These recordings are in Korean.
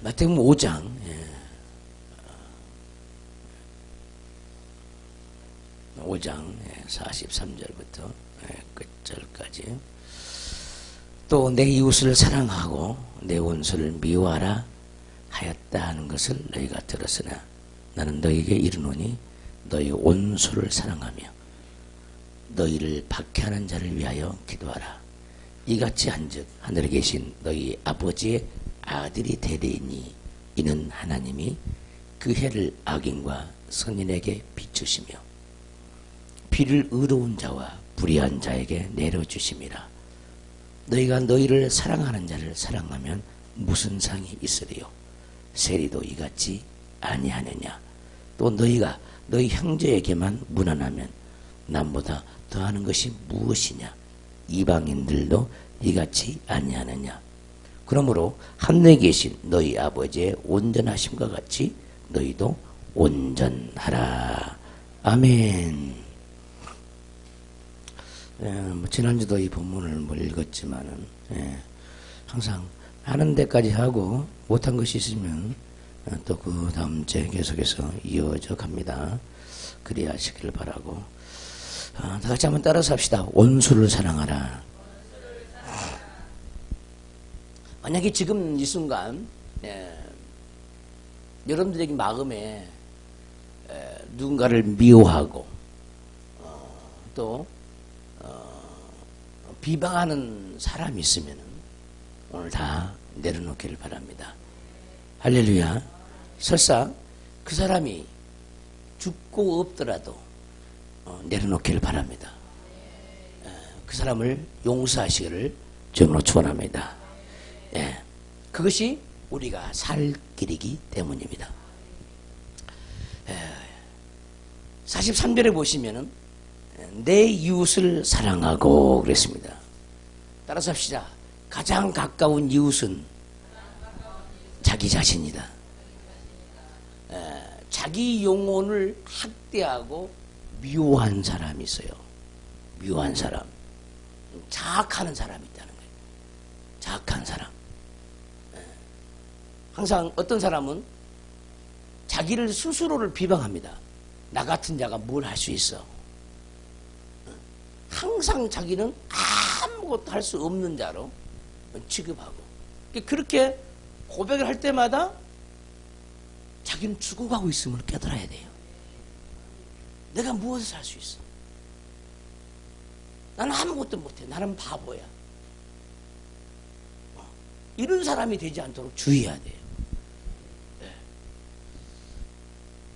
마태복음 5장 5장 43절부터 끝절까지 또 내 이웃을 사랑하고 내 원수를 미워하라 하였다 하는 것을 너희가 들었으나 나는 너희에게 이르노니 너희 원수를 사랑하며 너희를 박해하는 자를 위하여 기도하라. 이같이 한즉 하늘에 계신 너희 아버지의 아들이 되리니 이는 하나님이 그 해를 악인과 선인에게 비추시며 비를 의로운 자와 불의한 자에게 내려주심이라. 너희가 너희를 사랑하는 자를 사랑하면 무슨 상이 있으리요? 세리도 이같이 아니하느냐? 또 너희가 너희 형제에게만 무난하면 남보다 더하는 것이 무엇이냐? 이방인들도 이같이 아니하느냐? 그러므로 하늘에 계신 너희 아버지의 온전하심과 같이 너희도 온전하라. 아멘. 지난주도 이 본문을 읽었지만은 항상 하는 데까지 하고 못한 것이 있으면 또 그 다음 주에 계속해서 이어져 갑니다. 그래야 하시기를 바라고. 다 같이 한번 따라서 합시다. 원수를 사랑하라. 만약에 지금 이 순간 여러분들에게 마음에 누군가를 미워하고 또 비방하는 사람이 있으면 오늘 다 내려놓기를 바랍니다. 할렐루야. 설사 그 사람이 죽고 없더라도 내려놓기를 바랍니다. 그 사람을 용서하시기를 주님으로 축원합니다. 그것이 우리가 살 길이기 때문입니다. 43절에 보시면은 내 이웃을 사랑하고 그랬습니다. 따라서 합시다. 가장 가까운 이웃은 자기 자신이다. 자기 영혼을 학대하고 미워한 사람이 있어요. 미워한 사람. 자학하는 사람이 있다는 거예요. 자학한 사람. 항상 어떤 사람은 자기를 스스로를 비방합니다. 나 같은 자가 뭘 할 수 있어. 항상 자기는 아무것도 할 수 없는 자로 취급하고 그렇게 고백을 할 때마다 자기는 죽어가고 있음을 깨달아야 돼요. 내가 무엇을 할 수 있어? 나는 아무것도 못해. 나는 바보야. 이런 사람이 되지 않도록 주의해야 돼요.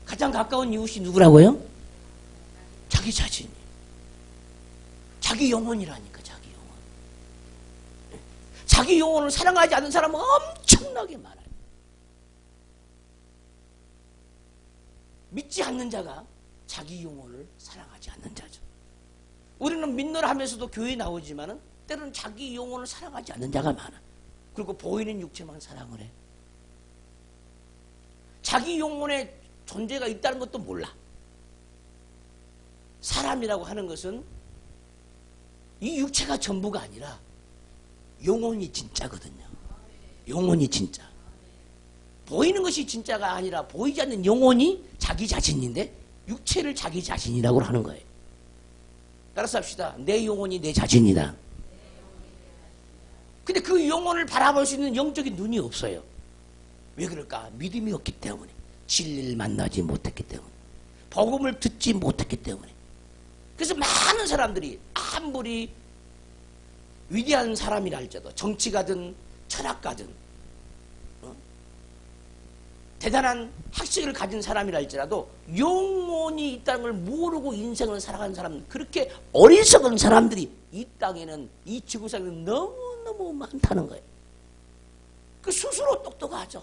가장 가까운 이웃이 누구라고요? 자기 자신이. 자기 영혼이라니까. 자기 영혼. 자기 영혼을 사랑하지 않는 사람은 엄청나게 많아요. 믿지 않는 자가 자기 영혼을 사랑하지 않는 자죠. 우리는 믿노라 하면서도 교회에 나오지만은 때로는 자기 영혼을 사랑하지 않는 자가 많아. 그리고 보이는 육체만 사랑을 해. 자기 영혼의 존재가 있다는 것도 몰라. 사람이라고 하는 것은 이 육체가 전부가 아니라 영혼이 진짜거든요. 영혼이 진짜. 보이는 것이 진짜가 아니라 보이지 않는 영혼이 자기 자신인데 육체를 자기 자신이라고 하는 거예요. 따라서 합시다. 내 영혼이 내 자신이다. 근데 그 영혼을 바라볼 수 있는 영적인 눈이 없어요. 왜 그럴까? 믿음이 없기 때문에. 진리를 만나지 못했기 때문에. 복음을 듣지 못했기 때문에. 그래서 많은 사람들이 아무리 위대한 사람이라 할지라도 정치가든 철학가든 대단한 학식을 가진 사람이라 할지라도 영혼이 있다는 걸 모르고 인생을 살아가는 사람, 그렇게 어리석은 사람들이 이 땅에는, 이 지구상에는 너무너무 많다는 거예요. 그 스스로 똑똑하죠.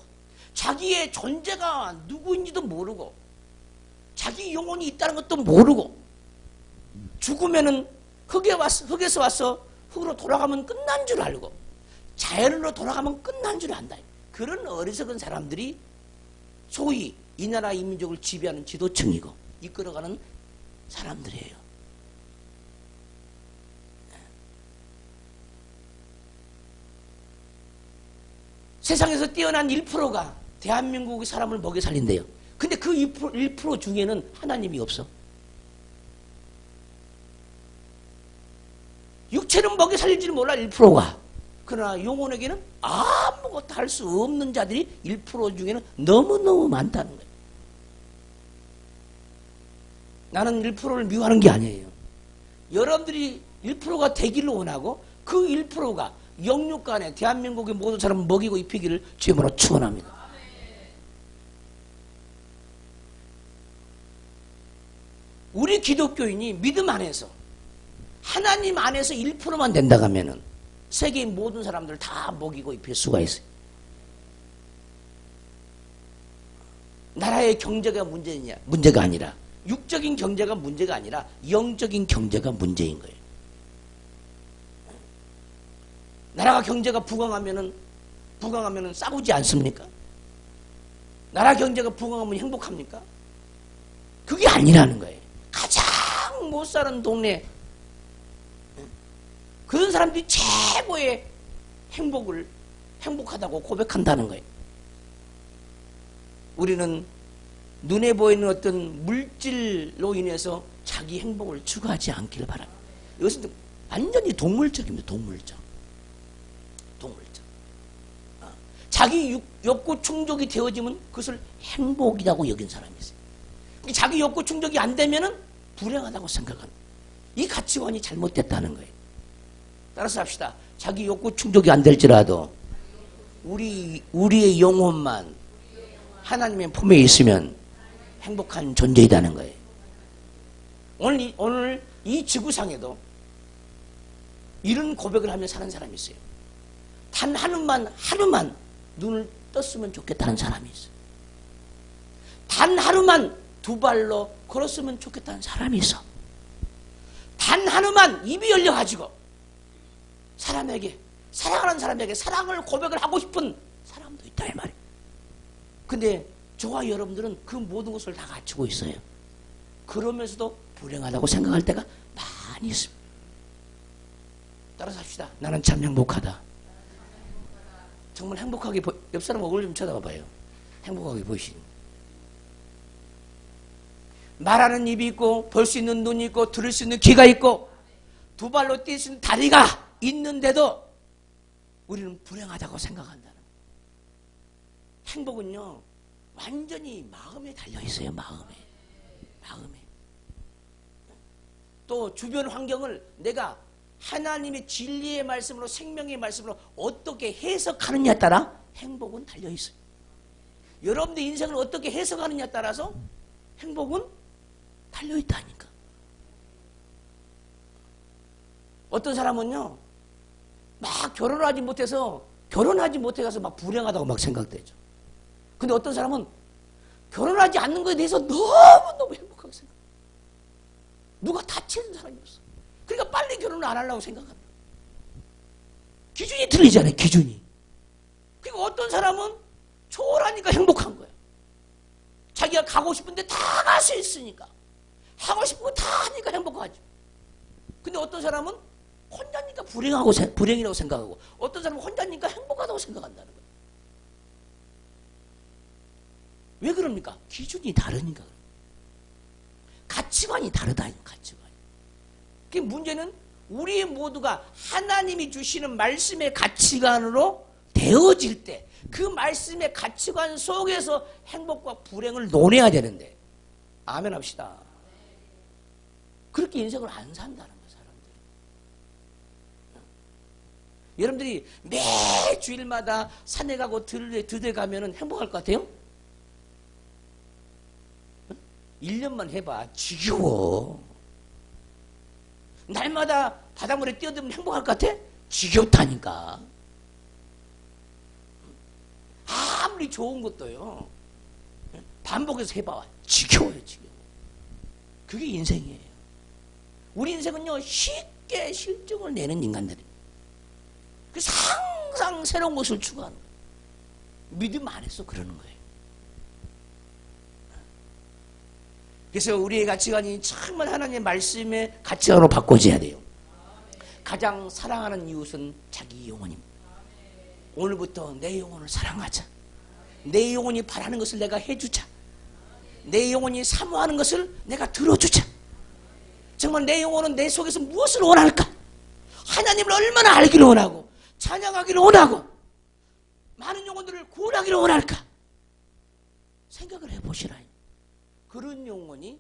자기의 존재가 누구인지도 모르고 자기 영혼이 있다는 것도 모르고 죽으면은 흙에서 와서 흙으로 돌아가면 끝난 줄 알고 자연으로 돌아가면 끝난 줄 안다. 그런 어리석은 사람들이 소위 이 나라 이 민족을 지배하는 지도층이고 이끌어가는 사람들이에요. 세상에서 뛰어난 1%가 대한민국의 사람을 먹여 살린대요. 근데 그 1% 중에는 하나님이 없어. 육체는 먹여 살릴지는 몰라 1%가. 그러나 영혼에게는 아무것도 할 수 없는 자들이 1% 중에는 너무너무 많다는 거예요. 나는 1%를 미워하는 게 아니에요. 여러분들이 1%가 되기를 원하고 그 1%가 영육간에 대한민국의 모든 사람을 먹이고 입히기를 주님으로 축원합니다. 우리 기독교인이 믿음 안에서 하나님 안에서 1%만 된다고 하면은 세계의 모든 사람들 다 먹이고 입힐 수가 있어요. 나라의 경제가 문제가 아니라 육적인 경제가 문제가 아니라 영적인 경제가 문제인 거예요. 나라가 경제가 부강하면은 싸우지 않습니까? 나라 경제가 부강하면 행복합니까? 그게 아니라는 거예요. 가장 못 사는 동네 그런 사람들이 최고의 행복하다고 고백한다는 거예요. 우리는 눈에 보이는 어떤 물질로 인해서 자기 행복을 추구하지 않기를 바랍니다. 이것은 완전히 동물적입니다. 동물적. 자기 욕구 충족이 되어지면 그것을 행복이라고 여긴 사람이 있어요. 자기 욕구 충족이 안 되면은 불행하다고 생각합니다. 이 가치관이 잘못됐다는 거예요. 따라서 합시다. 자기 욕구 충족이 안 될지라도 우리의 영혼만 하나님의 품에 있으면 행복한 존재이다는 거예요. 오늘 이 지구상에도 이런 고백을 하며 사는 사람이 있어요. 단 하루만 눈을 떴으면 좋겠다는 사람이 있어요. 단 하루만 두 발로 걸었으면 좋겠다는 사람이 있어. 단 하루만 입이 열려가지고 사랑하는 사람에게 사랑을 고백을 하고 싶은 사람도 있다 이 말이에요. 근데 저와 여러분들은 그 모든 것을 다 갖추고 있어요. 그러면서도 불행하다고 생각할 때가 많이 있습니다. 따라서 합시다. 나는 참 행복하다. 정말 행복하게 옆 사람 얼굴 좀 쳐다봐 봐요. 행복하게 보이시는. 말하는 입이 있고 볼 수 있는 눈이 있고 들을 수 있는 귀가 있고 두 발로 뛸 수 있는 다리가 있는데도 우리는 불행하다고 생각한다는 거예요. 행복은요 완전히 마음에 달려있어요. 마음에. 또 주변 환경을 내가 하나님의 진리의 말씀으로 생명의 말씀으로 어떻게 해석하느냐에 따라 행복은 달려있어요. 여러분들 인생을 어떻게 해석하느냐에 따라서 행복은 달려있다니까. 어떤 사람은요 막 결혼하지 못해서 막 불행하다고 막 생각되죠. 근데 어떤 사람은 결혼하지 않는 것에 대해서 너무너무 행복하게 생각해요. 누가 다치는 사람이 없어. 그러니까 빨리 결혼을 안 하려고 생각합니다. 기준이 틀리잖아요. 기준이. 그리고 어떤 사람은 초월하니까 행복한 거예요. 자기가 가고 싶은데 다 갈 수 있으니까 하고 싶은 거 다 하니까 행복하죠. 근데 어떤 사람은 혼자니까 불행이라고 생각하고 어떤 사람은 혼자니까 행복하다고 생각한다는 거예요. 왜 그럽니까? 기준이 다르니까. 가치관이 다르다. 가치관이. 그 문제는 우리 모두가 하나님이 주시는 말씀의 가치관으로 되어질 때 그 말씀의 가치관 속에서 행복과 불행을 논해야 되는데 아멘 합시다. 그렇게 인생을 안 산다는 거예요. 사람들이. 여러분들이 매 주일마다 산에 가고 들에 가면 행복할 것 같아요? 1년만 해봐. 지겨워. 날마다 바닷물에 뛰어들면 행복할 것 같아? 지겹다니까. 아무리 좋은 것도요. 반복해서 해봐. 지겨워요. 지겨워. 그게 인생이에요. 우리 인생은요. 쉽게 실증을 내는 인간들이에요. 그래서 항상 새로운 것을 추구하는 거예요. 믿음 안에서 그러는 거예요. 그래서 우리의 가치관이 정말 하나님의 말씀의 가치관으로 바꿔져야 돼요. 가장 사랑하는 이웃은 자기 영혼입니다. 오늘부터 내 영혼을 사랑하자. 내 영혼이 바라는 것을 내가 해주자. 내 영혼이 사모하는 것을 내가 들어주자. 정말 내 영혼은 내 속에서 무엇을 원할까? 하나님을 얼마나 알기를 원하고 찬양하기를 원하고 많은 영혼들을 구원하기를 원할까? 생각을 해보시라. 그런 영혼이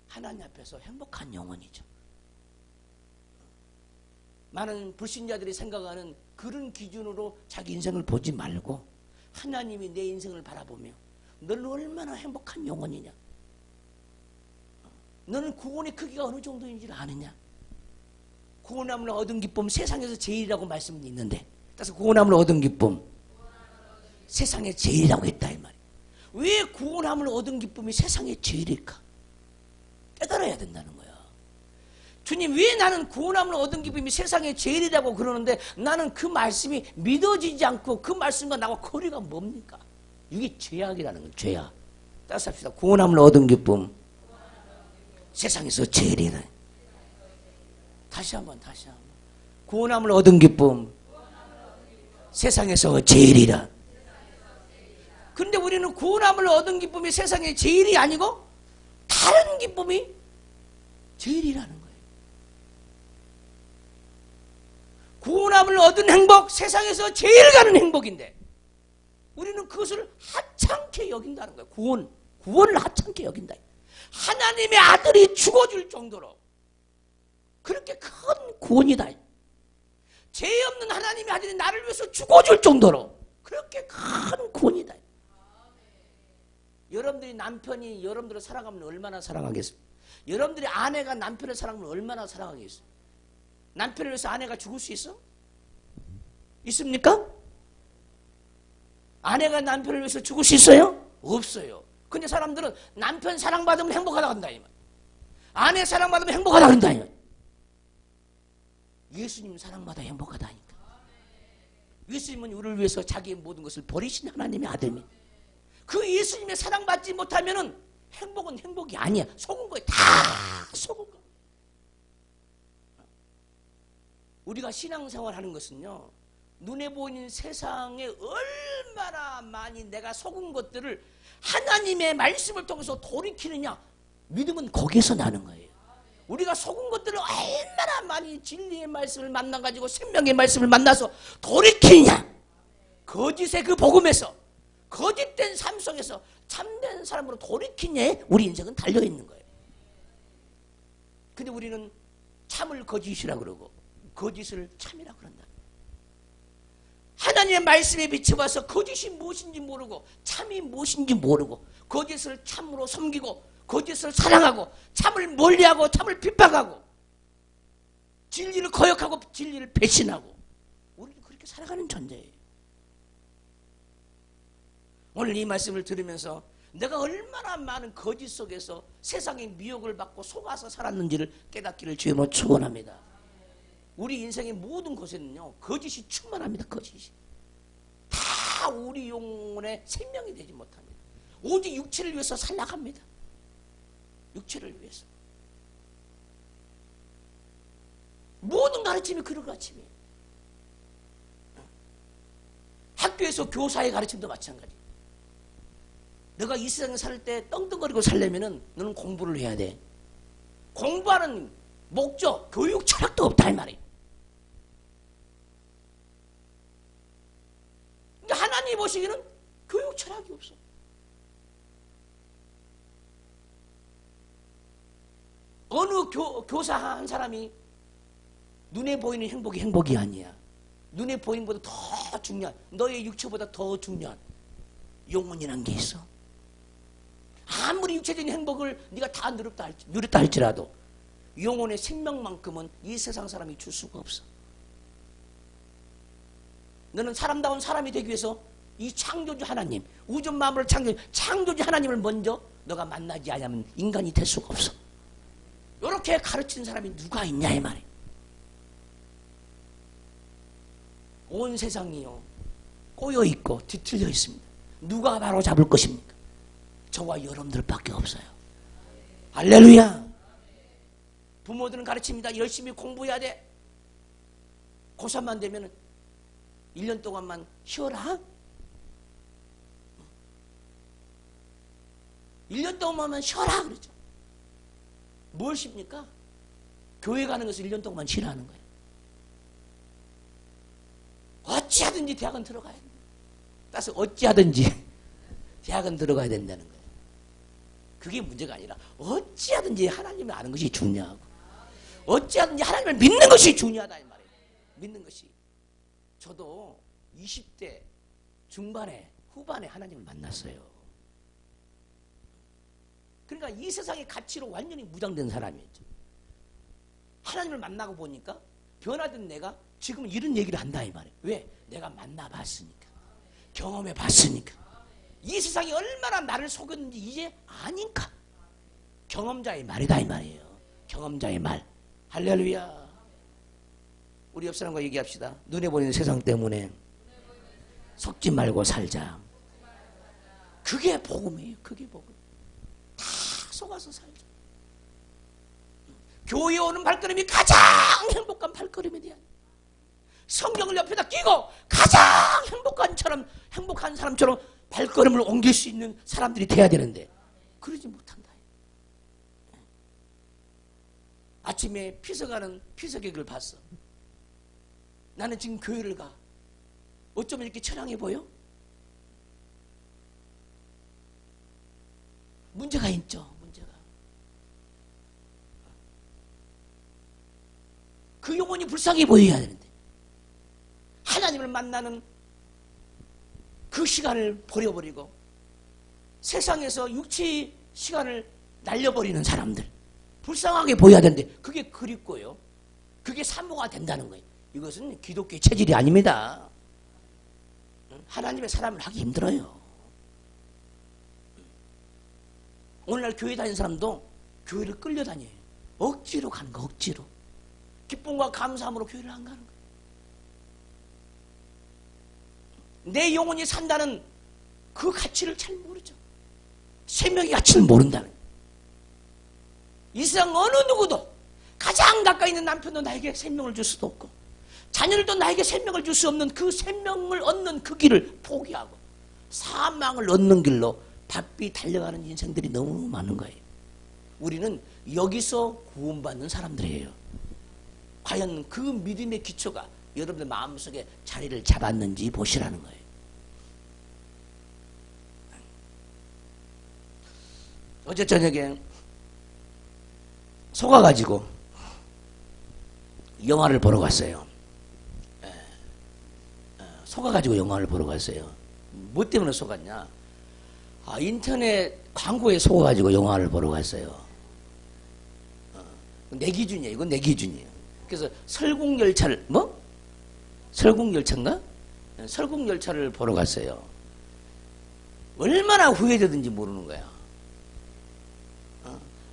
하나님 앞에서 행복한 영혼이죠. 많은 불신자들이 생각하는 그런 기준으로 자기 인생을 보지 말고 하나님이 내 인생을 바라보며 너는 얼마나 행복한 영혼이냐? 너는 구원의 크기가 어느 정도인지를 아느냐? 구원함을 얻은 기쁨 세상에서 제일이라고 말씀이 있는데, 따라서 구원함을 얻은 기쁨 세상에 제일이라고 했다 이 말이에요. 왜 구원함을 얻은 기쁨이 세상에 제일일까? 깨달아야 된다는 거야. 주님, 왜 나는 구원함을 얻은 기쁨이 세상에 제일이라고 그러는데 나는 그 말씀이 믿어지지 않고 그 말씀과 나와 거리가 뭡니까? 이게 죄악이라는 거예요. 죄악. 따라서 합시다. 구원함을 얻은 기쁨 세상에서 제일이다. 다시 한번. 구원함을 얻은 기쁨 세상에서 제일이라. 그런데 우리는 구원함을 얻은 기쁨이 세상에 제일이 아니고 다른 기쁨이 제일이라는 거예요. 구원함을 얻은 행복, 세상에서 제일 가는 행복인데 우리는 그것을 하찮게 여긴다는 거예요. 구원을 하찮게 여긴다. 하나님의 아들이 죽어줄 정도로 그렇게 큰 구원이다. 죄 없는 하나님의 아들이 나를 위해서 죽어줄 정도로 그렇게 큰 구원이다. 여러분들이 남편이 여러분들을 사랑하면 얼마나 사랑하겠습니까? 여러분들이 아내가 남편을 사랑하면 얼마나 사랑하겠어요? 남편을 위해서 아내가 죽을 수 있어? 있습니까? 아내가 남편을 위해서 죽을 수 있어요? 없어요. 근데 사람들은 남편 사랑받으면 행복하다 한다 이 말. 아내 사랑받으면 행복하다 한다 이 말. 예수님 사랑받아 행복하다니까. 예수님은 우리를 위해서 자기의 모든 것을 버리신 하나님의 아들입니다. 그 예수님의 사랑받지 못하면은 행복은 행복이 아니야. 속은 거에 다 속은 거. 우리가 신앙생활 하는 것은요, 눈에 보이는 세상에 얼마나 많이 내가 속은 것들을 하나님의 말씀을 통해서 돌이키느냐, 믿음은 거기서 나는 거예요. 우리가 속은 것들을 얼마나 많이 진리의 말씀을 만나가지고 생명의 말씀을 만나서 돌이키느냐, 거짓의 그 복음에서 거짓된 삶 속에서 참된 사람으로 돌이키냐에 우리 인생은 달려있는 거예요. 근데 우리는 참을 거짓이라 그러고 거짓을 참이라 그런다. 하나님의 말씀에 비춰봐서 거짓이 무엇인지 모르고 참이 무엇인지 모르고 거짓을 참으로 섬기고 거짓을 사랑하고 참을 멀리하고 참을 핍박하고 진리를 거역하고 진리를 배신하고 우리는 그렇게 살아가는 존재예요. 오늘 이 말씀을 들으면서 내가 얼마나 많은 거짓 속에서 세상의 미혹을 받고 속아서 살았는지를 깨닫기를 주님으로 축원합니다. 우리 인생의 모든 곳에는요 거짓이 충만합니다. 거짓이 다 우리 영혼의 생명이 되지 못합니다. 오직 육체를 위해서 살아갑니다. 육체를 위해서 모든 가르침이 그런 가르침이에요. 학교에서 교사의 가르침도 마찬가지. 너가 이 세상에 살 때 떵떵거리고 살려면은 너는 공부를 해야 돼. 공부하는 목적, 교육 철학도 없다 이 말이에요. 그러니까 하나님이 보시기에는 교육 철학이 없어. 어느 교사 한 사람이 눈에 보이는 행복이 행복이 아니야. 눈에 보이는 것보다 더 중요한, 너의 육체보다 더 중요한 영혼이란 게 있어. 아무리 육체적인 행복을 네가 다 누렸다 할지라도 영혼의 생명만큼은 이 세상 사람이 줄 수가 없어. 너는 사람다운 사람이 되기 위해서 이 창조주 하나님, 우주 만물을 창조주 하나님을 먼저 너가 만나지 않으면 인간이 될 수가 없어. 이렇게 가르치는 사람이 누가 있냐 이 말이에요. 온 세상이요 꼬여있고 뒤틀려 있습니다. 누가 바로 잡을 것입니까? 저와 여러분들밖에 없어요. 할렐루야. 부모들은 가르칩니다. 열심히 공부해야 돼. 고3만 되면 1년 동안만 쉬어라. 1년 동안만 쉬어라 그러죠. 뭘 쉽니까? 교회 가는 것을 1년 동안 쉬라는 거예요. 어찌하든지 대학은 들어가야 돼요. 따라서 어찌하든지 대학은 들어가야 된다는 거예요. 그게 문제가 아니라 어찌하든지 하나님을 아는 것이 중요하고 어찌하든지 하나님을 믿는 것이 중요하다 이 말이에요. 믿는 것이. 저도 20대 중반에 후반에 하나님을 만났어요. 그러니까 이 세상의 가치로 완전히 무장된 사람이었죠. 하나님을 만나고 보니까 변화된 내가 지금 이런 얘기를 한다 이 말이에요. 왜? 내가 만나봤으니까. 경험해봤으니까. 이 세상이 얼마나 나를 속였는지 이제 아니까. 경험자의 말이다 이 말이에요. 경험자의 말. 할렐루야. 우리 옆 사람과 얘기합시다. 눈에 보이는 세상 때문에 속지 말고 살자. 그게 복음이에요. 그게 복음. 다 속아서 살자. 교회에 오는 발걸음이 가장 행복한 발걸음이 돼야 돼. 성경을 옆에다 끼고 가장 행복한 사람처럼 발걸음을 옮길 수 있는 사람들이 돼야 되는데 그러지 못한다. 아침에 피서가는 피서객을 봤어. 나는 지금 교회를 가. 어쩌면 이렇게 처량해 보여? 문제가 있죠. 문제가. 그 영혼이 불쌍해 보여야 되는데 하나님을 만나는 그 시간을 버려버리고 세상에서 육체의 시간을 날려버리는 사람들 불쌍하게 보여야 되는데 그게 그립고요. 그게 사모가 된다는 거예요. 이것은 기독교의 체질이 아닙니다. 하나님의 사람을 하기 힘들어요. 오늘날 교회 다니는 사람도 교회를 끌려다녀요. 억지로 가는 거 억지로. 기쁨과 감사함으로 교회를 안 가는 거예요. 내 영혼이 산다는 그 가치를 잘 모르죠. 생명의 가치를 모른다는 거예요. 이 세상 어느 누구도 가장 가까이 있는 남편도 나에게 생명을 줄 수도 없고 자녀들도 나에게 생명을 줄 수 없는 그 생명을 얻는 그 길을 포기하고 사망을 얻는 길로 바삐 달려가는 인생들이 너무 많은 거예요. 우리는 여기서 구원받는 사람들이에요. 과연 그 믿음의 기초가 여러분들 마음속에 자리를 잡았는지 보시라는 거예요. 어제 저녁에 속아가지고 영화를 보러 갔어요. 속아가지고 영화를 보러 갔어요. 뭐 때문에 속았냐? 인터넷 광고에 속아가지고 영화를 보러 갔어요. 내 기준이에요. 이건 내 기준이에요. 그래서 설국열차를 설국열차인가? 설국열차를 보러 갔어요. 얼마나 후회되든지 모르는 거야.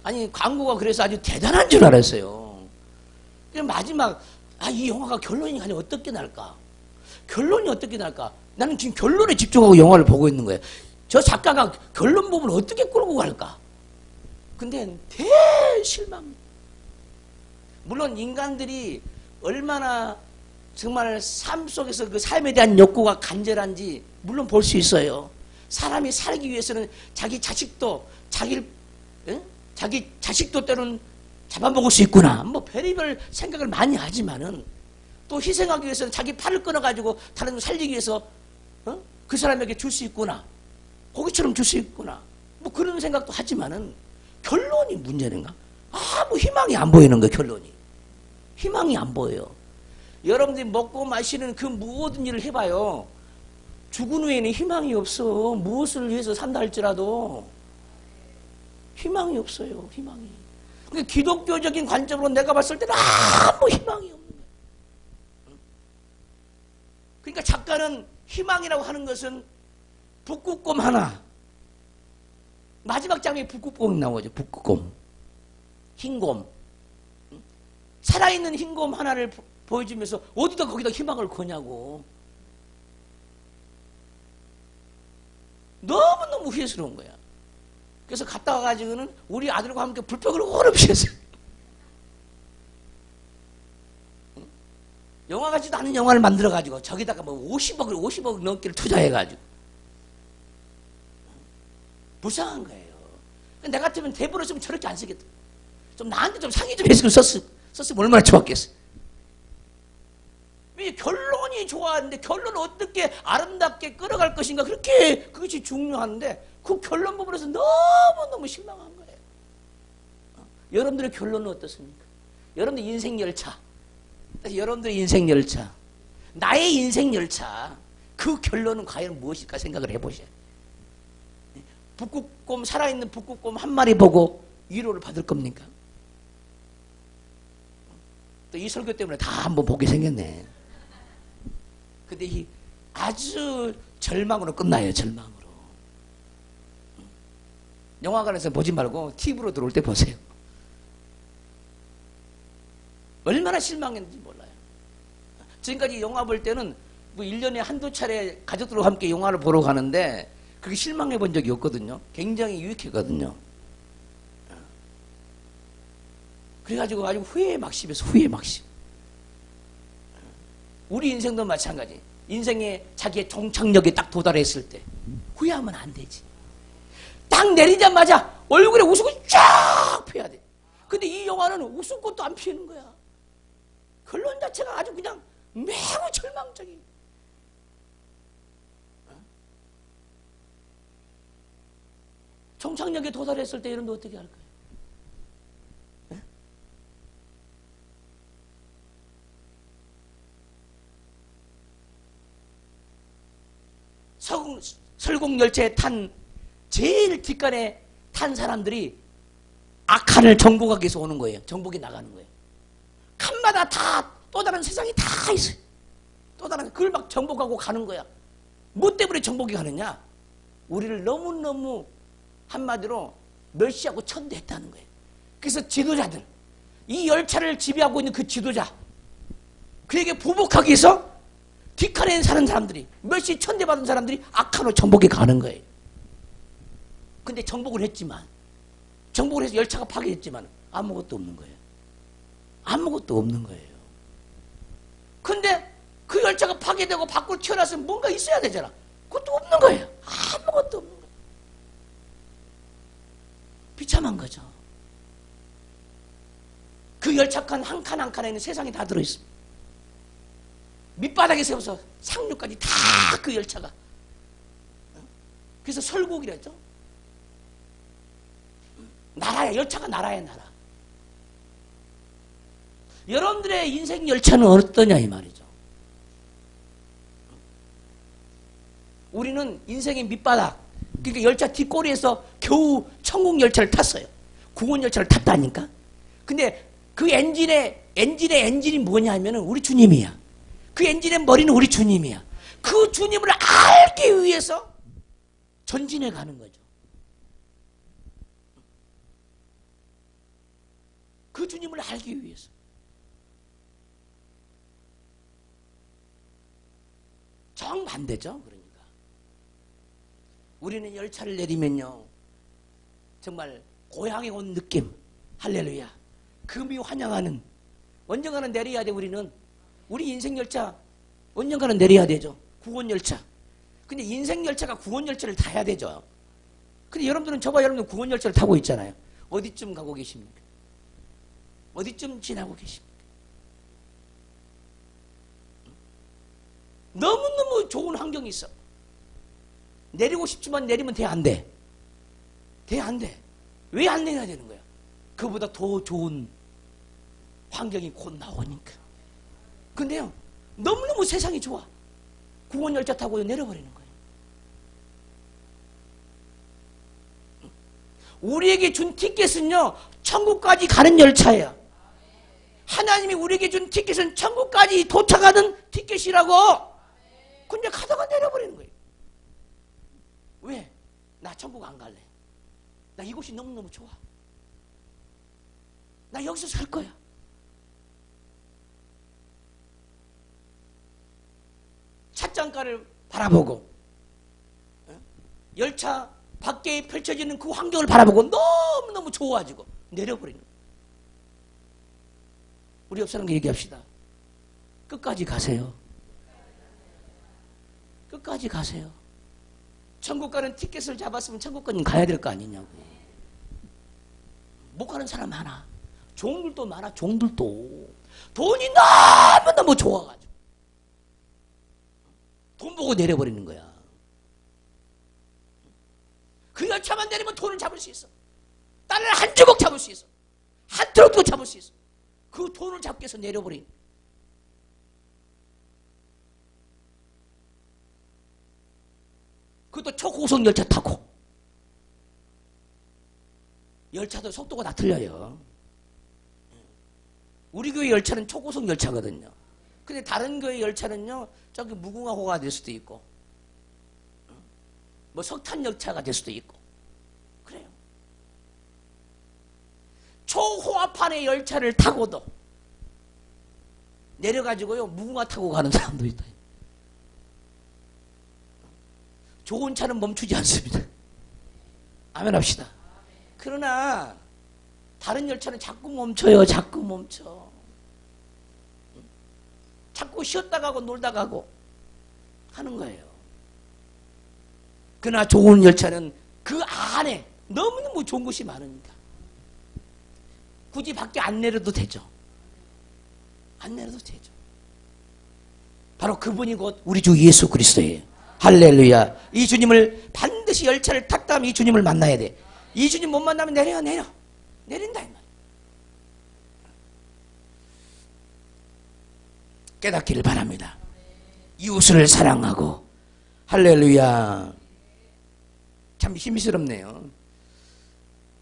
아니 광고가 그래서 아주 대단한 줄 알았어요. 그래서 마지막 이 영화가 결론이 아니 어떻게 날까? 결론이 어떻게 날까? 나는 지금 결론에 집중하고 영화를 보고 있는 거예요. 저 작가가 결론 부분을 어떻게 끌고 갈까? 근데 대실망. 물론 인간들이 얼마나 정말 삶 속에서 그 삶에 대한 욕구가 간절한지 물론 볼 수 있어요. 사람이 살기 위해서는 자기 자식도 자기 자식도 때로는 잡아먹을 수 있구나. 뭐 별의별 생각을 많이 하지만은 또 희생하기 위해서는 자기 팔을 끊어가지고 다른 분 살리기 위해서 그 사람에게 줄 수 있구나. 고기처럼 줄 수 있구나. 뭐 그런 생각도 하지만은 결론이 문제인가? 아무 희망이 안 보이는 거예요. 결론이. 희망이 안 보여요. 여러분들이 먹고 마시는 그 모든 일을 해봐요. 죽은 후에는 희망이 없어. 무엇을 위해서 산다 할지라도 희망이 없어요. 희망이. 그러니까 기독교적인 관점으로 내가 봤을 때는 아무 희망이 없는 거예요. 그러니까 작가는 희망이라고 하는 것은 북극곰 하나. 마지막 장면에 북극곰이 나오죠. 북극곰. 흰곰. 살아있는 흰곰 하나를 보여주면서 어디다 거기다 희망을 거냐고. 너무너무 후회스러운 거야. 그래서 갔다 와가지고는 우리 아들과 함께 불평을 오래 피웠어요. 영화 같지도 않은 영화를 만들어가지고 저기다가 뭐 50억 넘기를 투자해가지고 불쌍한 거예요. 내 같으면 대본을 저렇게 안 쓰겠다. 좀 나한테 좀 상의 좀 했으면 썼으면 얼마나 좋았겠어. 결론이 좋아하는데 결론을 어떻게 아름답게 끌어갈 것인가, 그것이 중요한데 그 결론 부분에서 너무너무 실망한 거예요. 여러분들의 결론은 어떻습니까? 여러분들 인생 열차, 여러분들의 인생 열차, 나의 인생 열차, 그 결론은 과연 무엇일까 생각을 해보세요. 북극곰, 살아있는 북극곰 한 마리 보고 위로를 받을 겁니까? 또 이 설교 때문에 다 한번 보게 생겼네. 근데 이 아주 절망으로 끝나요. 절망으로. 영화관에서 보지 말고 TV로 들어올 때 보세요. 얼마나 실망했는지 몰라요. 지금까지 영화 볼 때는 뭐 1년에 한두 차례 가족들과 함께 영화를 보러 가는데 그렇게 실망해 본 적이 없거든요. 굉장히 유익했거든요. 그래가지고 아주 후회의 막심에서 후회의 막심. 우리 인생도 마찬가지. 인생에 자기의 종착역에 딱 도달했을 때 후회하면 안 되지. 딱 내리자마자 얼굴에 웃음이 쫙 펴야 돼. 근데 이 영화는 웃음꽃도 안 피우는 거야. 결론 자체가 아주 그냥 매우 절망적인. 종착역에 도달했을 때 여러분도 어떻게 할 거예요? 설국열차에 탄 제일 뒷간에 탄 사람들이 악한을 정복하기 위해서 오는 거예요. 정복이 나가는 거예요. 칸마다 다 또 다른 세상이 다 있어요. 또 다른 그걸 막 정복하고 가는 거야. 뭐 때문에 정복이 가느냐? 우리를 너무너무 한마디로 멸시하고 천대했다는 거예요. 그래서 지도자들, 이 열차를 지배하고 있는 그 지도자, 그에게 보복하기 위해서 뒷칸에 사는 사람들이, 멸시 천대받은 사람들이 악한으로 정복에 가는 거예요. 근데 정복을 했지만, 정복을 해서 열차가 파괴했지만 아무것도 없는 거예요. 아무것도 없는 거예요. 근데 그 열차가 파괴되고 밖으로 튀어나왔으면 뭔가 있어야 되잖아. 그것도 없는 거예요. 아무것도 없는 거예요. 비참한 거죠. 그 열차칸 한 칸 한 칸에는 세상이 다 들어있습니다. 밑바닥에 세워서 상류까지 다 그 열차가. 그래서 설국이랬죠. 나라야, 열차가 나라야, 나라. 여러분들의 인생 열차는 어떠냐 이 말이죠. 우리는 인생의 밑바닥, 그러니까 열차 뒷꼬리에서 겨우 천국 열차를 탔어요. 구원 열차를 탔다니까. 근데 그 엔진이 뭐냐 하면은 우리 주님이야. 그 엔진의 머리는 우리 주님이야. 그 주님을 알기 위해서 전진해 가는 거죠. 그 주님을 알기 위해서. 정반대죠. 그러니까 우리는 열차를 내리면요 정말 고향에 온 느낌, 할렐루야, 금이 환영하는, 언젠가는 내려야 돼. 우리는 우리 인생 열차 언젠가는 내려야 되죠. 구원 열차. 근데 인생 열차가 구원 열차를 타야 되죠. 근데 여러분들은, 저와 여러분들 구원 열차를 타고 있잖아요. 어디쯤 가고 계십니까? 어디쯤 지나고 계십니까? 너무너무 좋은 환경이 있어. 내리고 싶지만 내리면 돼, 안 돼? 돼, 안 돼? 왜 안 내려야 되는 거야? 그보다 더 좋은 환경이 곧 나오니까. 근데요, 너무너무 세상이 좋아. 구원열차 타고 내려버리는 거예요. 우리에게 준 티켓은요, 천국까지 가는 열차예요. 하나님이 우리에게 준 티켓은 천국까지 도착하는 티켓이라고. 근데 가다가 내려버리는 거예요. 왜? 나 천국 안 갈래. 나 이곳이 너무너무 좋아. 나 여기서 살 거야. 찻장가를 바라보고 열차 밖에 펼쳐지는 그 환경을 바라보고 너무너무 좋아가지고 내려버리는 거예요. 우리 옆 사람과 얘기합시다. 끝까지 가세요. 끝까지 가세요. 천국 가는 티켓을 잡았으면 천국까지 가야 될 거 아니냐고. 못 가는 사람 많아. 종들도 많아. 종들도 돈이 너무너무 좋아가지고 돈 보고 내려버리는 거야. 그 열차만 내리면 돈을 잡을 수 있어. 딸을 한 주먹 잡을 수 있어. 한 트럭도 잡을 수 있어. 그 돈을 잡기 위해서 내려버린. 그것도 초고속 열차 타고. 열차도 속도가 다 틀려요. 우리 교회 열차는 초고속 열차거든요. 근데 다른 교회 열차는요, 저기 무궁화호가 될 수도 있고, 뭐 석탄 열차가 될 수도 있고, 그래요. 초호화판의 열차를 타고도 내려가지고요, 무궁화 타고 가는 사람도 있다. 좋은 차는 멈추지 않습니다. 아멘 합시다. 그러나 다른 열차는 자꾸 멈춰요. 자꾸 멈춰. 자꾸 쉬었다 가고 놀다 가고 하는 거예요. 그러나 좋은 열차는 그 안에 너무너무 좋은 것이 많으니까 굳이 밖에 안 내려도 되죠. 안 내려도 되죠. 바로 그분이 곧 우리 주 예수 그리스도예요. 할렐루야. 이 주님을 반드시 열차를 탔다 하면 이 주님을 만나야 돼. 이 주님 못 만나면 내린다 이 말. 깨닫기를 바랍니다. 이웃을 사랑하고. 할렐루야. 참 힘스럽네요.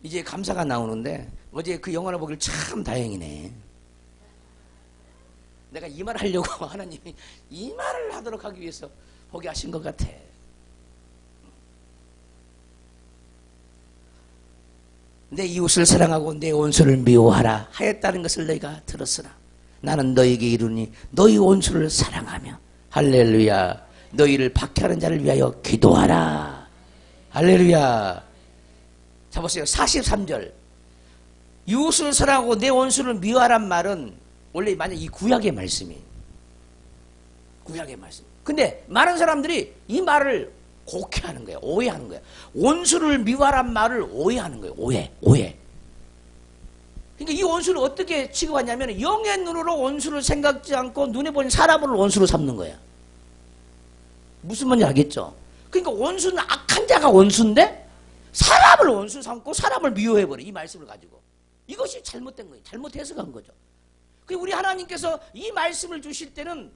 이제 감사가 나오는데 어제 그 영화를 보길 참 다행이네. 내가 이 말 하려고 하나님이 이 말을 하도록 하기 위해서 보게 하신 것 같아. 내 이웃을 사랑하고 내 원수를 미워하라 하였다는 것을 너희가 들었으나 나는 너희에게 이르니 너희 원수를 사랑하며 할렐루야 너희를 박해하는 자를 위하여 기도하라. 할렐루야. 자 보세요. 43절 이웃을 사랑하고 내 원수를 미워하란 말은 원래 만약 이 구약의 말씀이에요. 구약의 말씀. 근데 많은 사람들이 이 말을 곡해하는 거예요. 오해하는 거예요. 원수를 미워하란 말을 오해하는 거예요. 오해. 그러니까 이 원수를 어떻게 취급하냐면 영의 눈으로 원수를 생각지 않고 눈에 보이는 사람을 원수로 삼는 거야. 무슨 말인지 알겠죠? 그러니까 원수는 악한 자가 원수인데 사람을 원수 삼고 사람을 미워해버려. 이 말씀을 가지고. 이것이 잘못된 거예요. 잘못 해석한 거죠. 우리 하나님께서 이 말씀을 주실 때는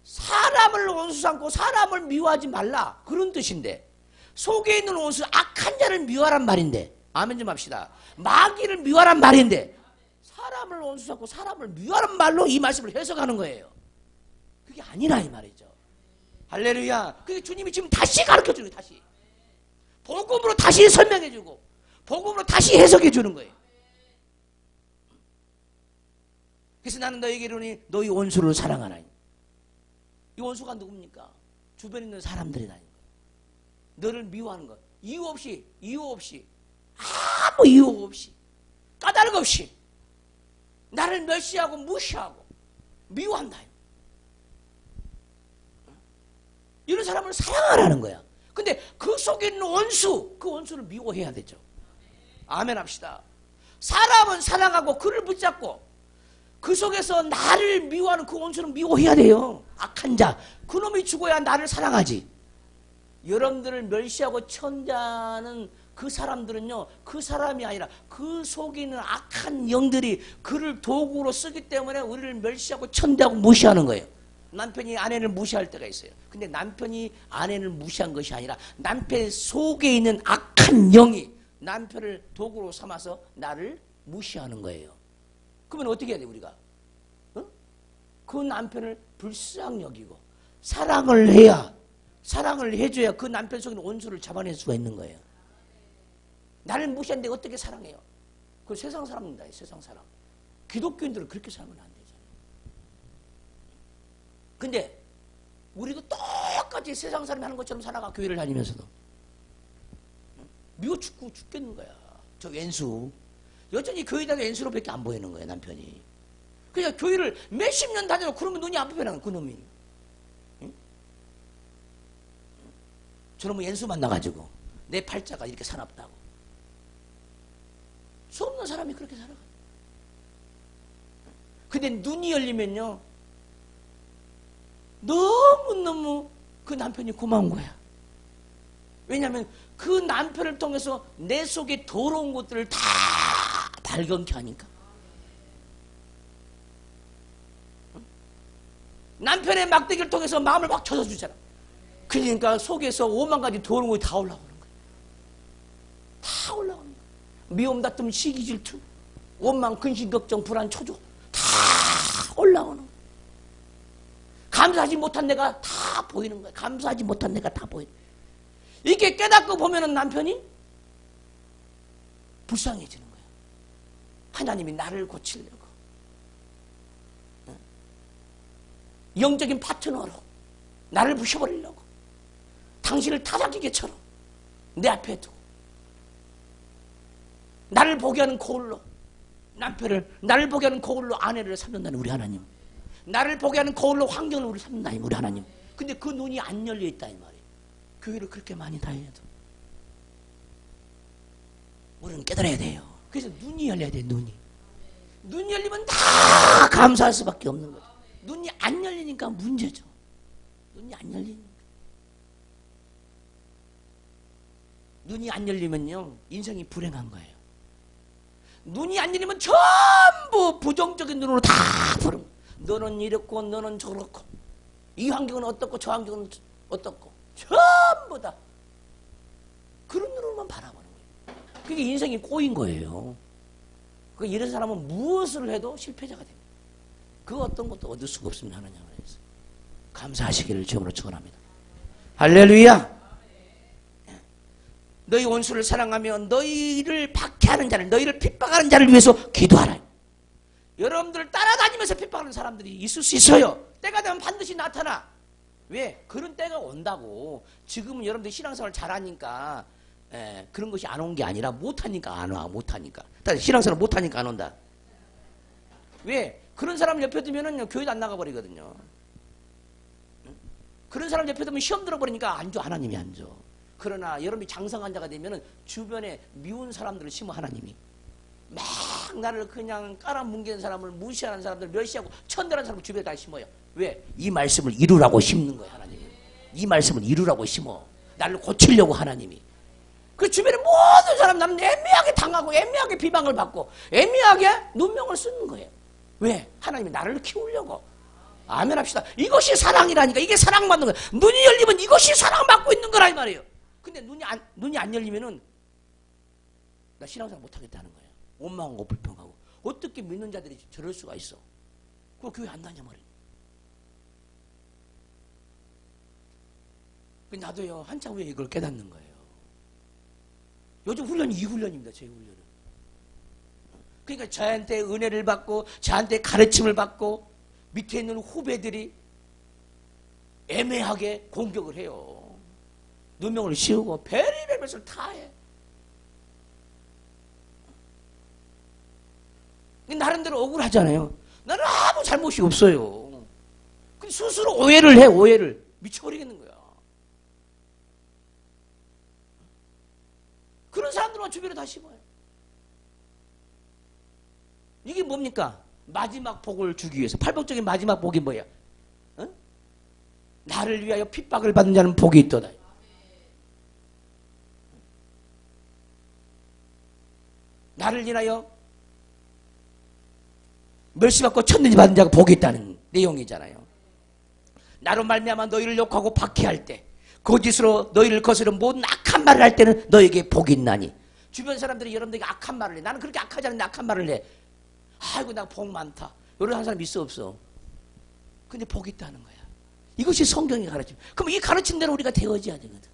사람을 원수 삼고 사람을 미워하지 말라 그런 뜻인데 속에 있는 원수 악한 자를 미워하란 말인데 아멘 좀 합시다. 마귀를 미워하란 말인데 사람을 원수 삼고 사람을 미워하란 말로 이 말씀을 해석하는 거예요. 그게 아니라 이 말이죠. 할렐루야. 그게 주님이 지금 다시 가르쳐주는 거예요. 다시 복음으로 다시 설명해주고 복음으로 다시 해석해주는 거예요. 그래서 나는 너에게 이르니 너희 원수를 사랑하라. 이 원수가 누굽니까? 주변에 있는 사람들이다. 너를 미워하는 것. 이유 없이 아무 이유 없이 까닭 없이 나를 멸시하고 무시하고 미워한다. 이런 사람을 사랑하라는 거야. 근데 그 속에 있는 원수, 그 원수를 미워해야 되죠. 아멘 합시다. 사람은 사랑하고 그를 붙잡고 그 속에서 나를 미워하는 그 원수는 미워해야 돼요. 악한 자. 그놈이 죽어야 나를 사랑하지. 여러분들을 멸시하고 천자는 그 사람들은요. 그 사람이 아니라 그 속에 있는 악한 영들이 그를 도구로 쓰기 때문에 우리를 멸시하고 천대하고 무시하는 거예요. 남편이 아내를 무시할 때가 있어요. 근데 남편이 아내를 무시한 것이 아니라 남편 속에 있는 악한 영이 남편을 도구로 삼아서 나를 무시하는 거예요. 그러면 어떻게 해야 돼 우리가? 그 남편을 불쌍히 여기고 사랑을 해줘야 그 남편 속에 있는 원수를 잡아낼 수가 있는 거예요. 나를 무시하는데 어떻게 사랑해요? 그 세상 사람입니다. 세상 사람. 기독교인들은 그렇게 살면 안 되잖아요. 근데 우리도 똑같이 세상 사람이 하는 것처럼 살아가. 교회를 다니면서도 미워 죽겠는 거야. 저 왼수 여전히 교회에다가 왼수로밖에 안 보이는 거예요. 남편이. 그냥 교회를 몇십 년 다녀도 그러면 눈이 안 뽑혀나는 그놈이. 응? 저놈의 연수 만나가지고 내 팔자가 이렇게 사납다고. 수없는 사람이 그렇게 살아가. 근데 눈이 열리면요, 너무너무 그 남편이 고마운 거야. 왜냐하면 그 남편을 통해서 내 속에 더러운 것들을 다 발견케 하니까. 남편의 막대기를 통해서 마음을 확 젖어주잖아. 그러니까 속에서 5만 가지 더러운 것이 다 올라오는 거야. 다 올라오는 거야. 미움, 다툼, 시기, 질투, 원망, 근심, 걱정, 불안, 초조 다 올라오는 거야. 감사하지 못한 내가 다 보이는 거야. 감사하지 못한 내가 다 보이는 거야. 이렇게 깨닫고 보면은 남편이 불쌍해지는 거야. 하나님이 나를 고치려고, 영적인 파트너로 나를 부셔버리려고 당신을 타작기계처럼 내 앞에 두고 나를 보게 하는 거울로 남편을, 나를 보게 하는 거울로 아내를 삼는다는 우리 하나님, 나를 보게 하는 거울로 환경을 우리 삼는다는 우리 하나님. 근데 그 눈이 안 열려 있다 이 말이에요. 교회를 그렇게 많이 다녀도 우리는 깨달아야 돼요. 그래서 눈이 열려야 돼. 눈이 열리면 다 감사할 수밖에 없는 거죠. 눈이 안 열리니까 문제죠. 눈이 안 열리니까. 눈이 안 열리면요, 인생이 불행한 거예요. 눈이 안 열리면 전부 부정적인 눈으로 다 보는 거예요. 너는 이렇고 너는 저렇고 이 환경은 어떻고 저 환경은 어떻고 전부 다 그런 눈으로만 바라보는 거예요. 그게 인생이 꼬인 거예요. 이런 사람은 무엇을 해도 실패자가 됩니다. 그 어떤 것도 얻을 수가 없습니다. 하나님 안에서. 감사하시기를 주님으로 축원합니다. 할렐루야. 너희 원수를 사랑하며 너희를 박해하는 자를, 너희를 핍박하는 자를 위해서 기도하라. 여러분들 따라다니면서 핍박하는 사람들이 있을 수 있어요. 때가 되면 반드시 나타나. 왜? 그런 때가 온다고. 지금은 여러분들 신앙생활 잘하니까 그런 것이 안 온 게 아니라 못하니까 안 와. 못하니까. 신앙생활 못하니까 안 온다. 왜? 그런 사람 옆에 두면은 교회도 안 나가버리거든요. 그런 사람 옆에 두면 시험 들어버리니까 안 줘. 하나님이 안 줘. 그러나 여러분이 장성한 자가 되면은 주변에 미운 사람들을 심어 하나님이. 막 나를 그냥 깔아뭉개는 사람을, 무시하는 사람들, 멸시하고 천대라는 사람을 주변에 다 심어요. 왜? 이 말씀을 이루라고 심는 거야, 하나님이. 이 말씀을 이루라고 심어. 나를 고치려고 하나님이. 그 주변에 모든 사람 나는 애매하게 당하고 애매하게 비방을 받고 애매하게 눈명을 쓰는 거예요. 왜? 하나님이 나를 키우려고. 아멘 합시다. 이것이 사랑이라니까. 이게 사랑받는 거야. 눈이 열리면 이것이 사랑받고 있는 거라 이 말이에요. 근데 눈이 안 열리면은 나 신앙생활 못하겠다는 거예요. 원망하고 불평하고. 어떻게 믿는 자들이 저럴 수가 있어? 그걸 교회 안 다녀 말이에요. 나도요 한참 후에 이걸 깨닫는 거예요. 요즘 훈련이 이 훈련입니다. 제 훈련은. 그러니까 저한테 은혜를 받고 저한테 가르침을 받고 밑에 있는 후배들이 애매하게 공격을 해요. 누명을 씌우고 별의별 것을 다 해. 나름대로 억울하잖아요. 나는 아무 잘못이 없어요. 근데 스스로 오해를 해. 오해를. 미쳐버리겠는 거야. 그런 사람들만 주변에 다 심어요. 이게 뭡니까? 마지막 복을 주기 위해서. 팔복적인 마지막 복이 뭐야? 어? 나를 위하여 핍박을 받는 자는 복이 있도다. 나를 인하여 멸시받고 천대지 받는 자가 복이 있다는 내용이잖아요. 나로 말미암아 너희를 욕하고 박해할 때 거짓으로 너희를 거스려 모든 악한 말을 할 때는 너에게 복이 있나니. 주변 사람들이 여러분들에게 악한 말을 해. 나는 그렇게 악하지 않은데 악한 말을 해. 아이고 나 복 많다. 이런 한 사람 있어 없어? 근데 복이 있다는 거야. 이것이 성경이 가르침. 그럼 이 가르친 대로 우리가 되어져야 되거든.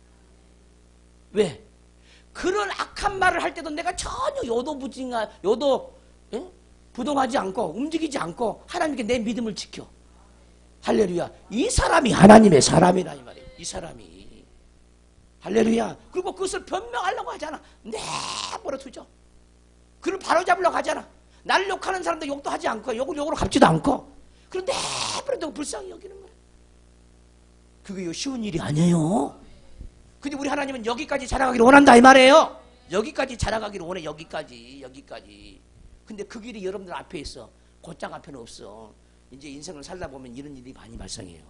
왜? 그런 악한 말을 할 때도 내가 전혀 부동하지 않고 움직이지 않고 하나님께 내 믿음을 지켜. 할렐루야. 이 사람이 하나님의 사람이라 이 말이에요. 이 사람이. 할렐루야. 그리고 그것을 변명하려고 하잖아. 내버려 두죠. 그를 바로잡으려고 하잖아. 나를 욕하는 사람도 욕도 하지 않고 욕으로 갚지도 않고 그런데 내버려두고 불쌍히 여기는 거예요. 그게 쉬운 일이 아니에요. 근데 우리 하나님은 여기까지 자라가기를 원한다 이 말이에요. 여기까지 자라가기를 원해. 여기까지. 근데 그 길이 여러분들 앞에 있어. 곧장 앞에는 없어. 이제 인생을 살다 보면 이런 일이 많이 발생해요.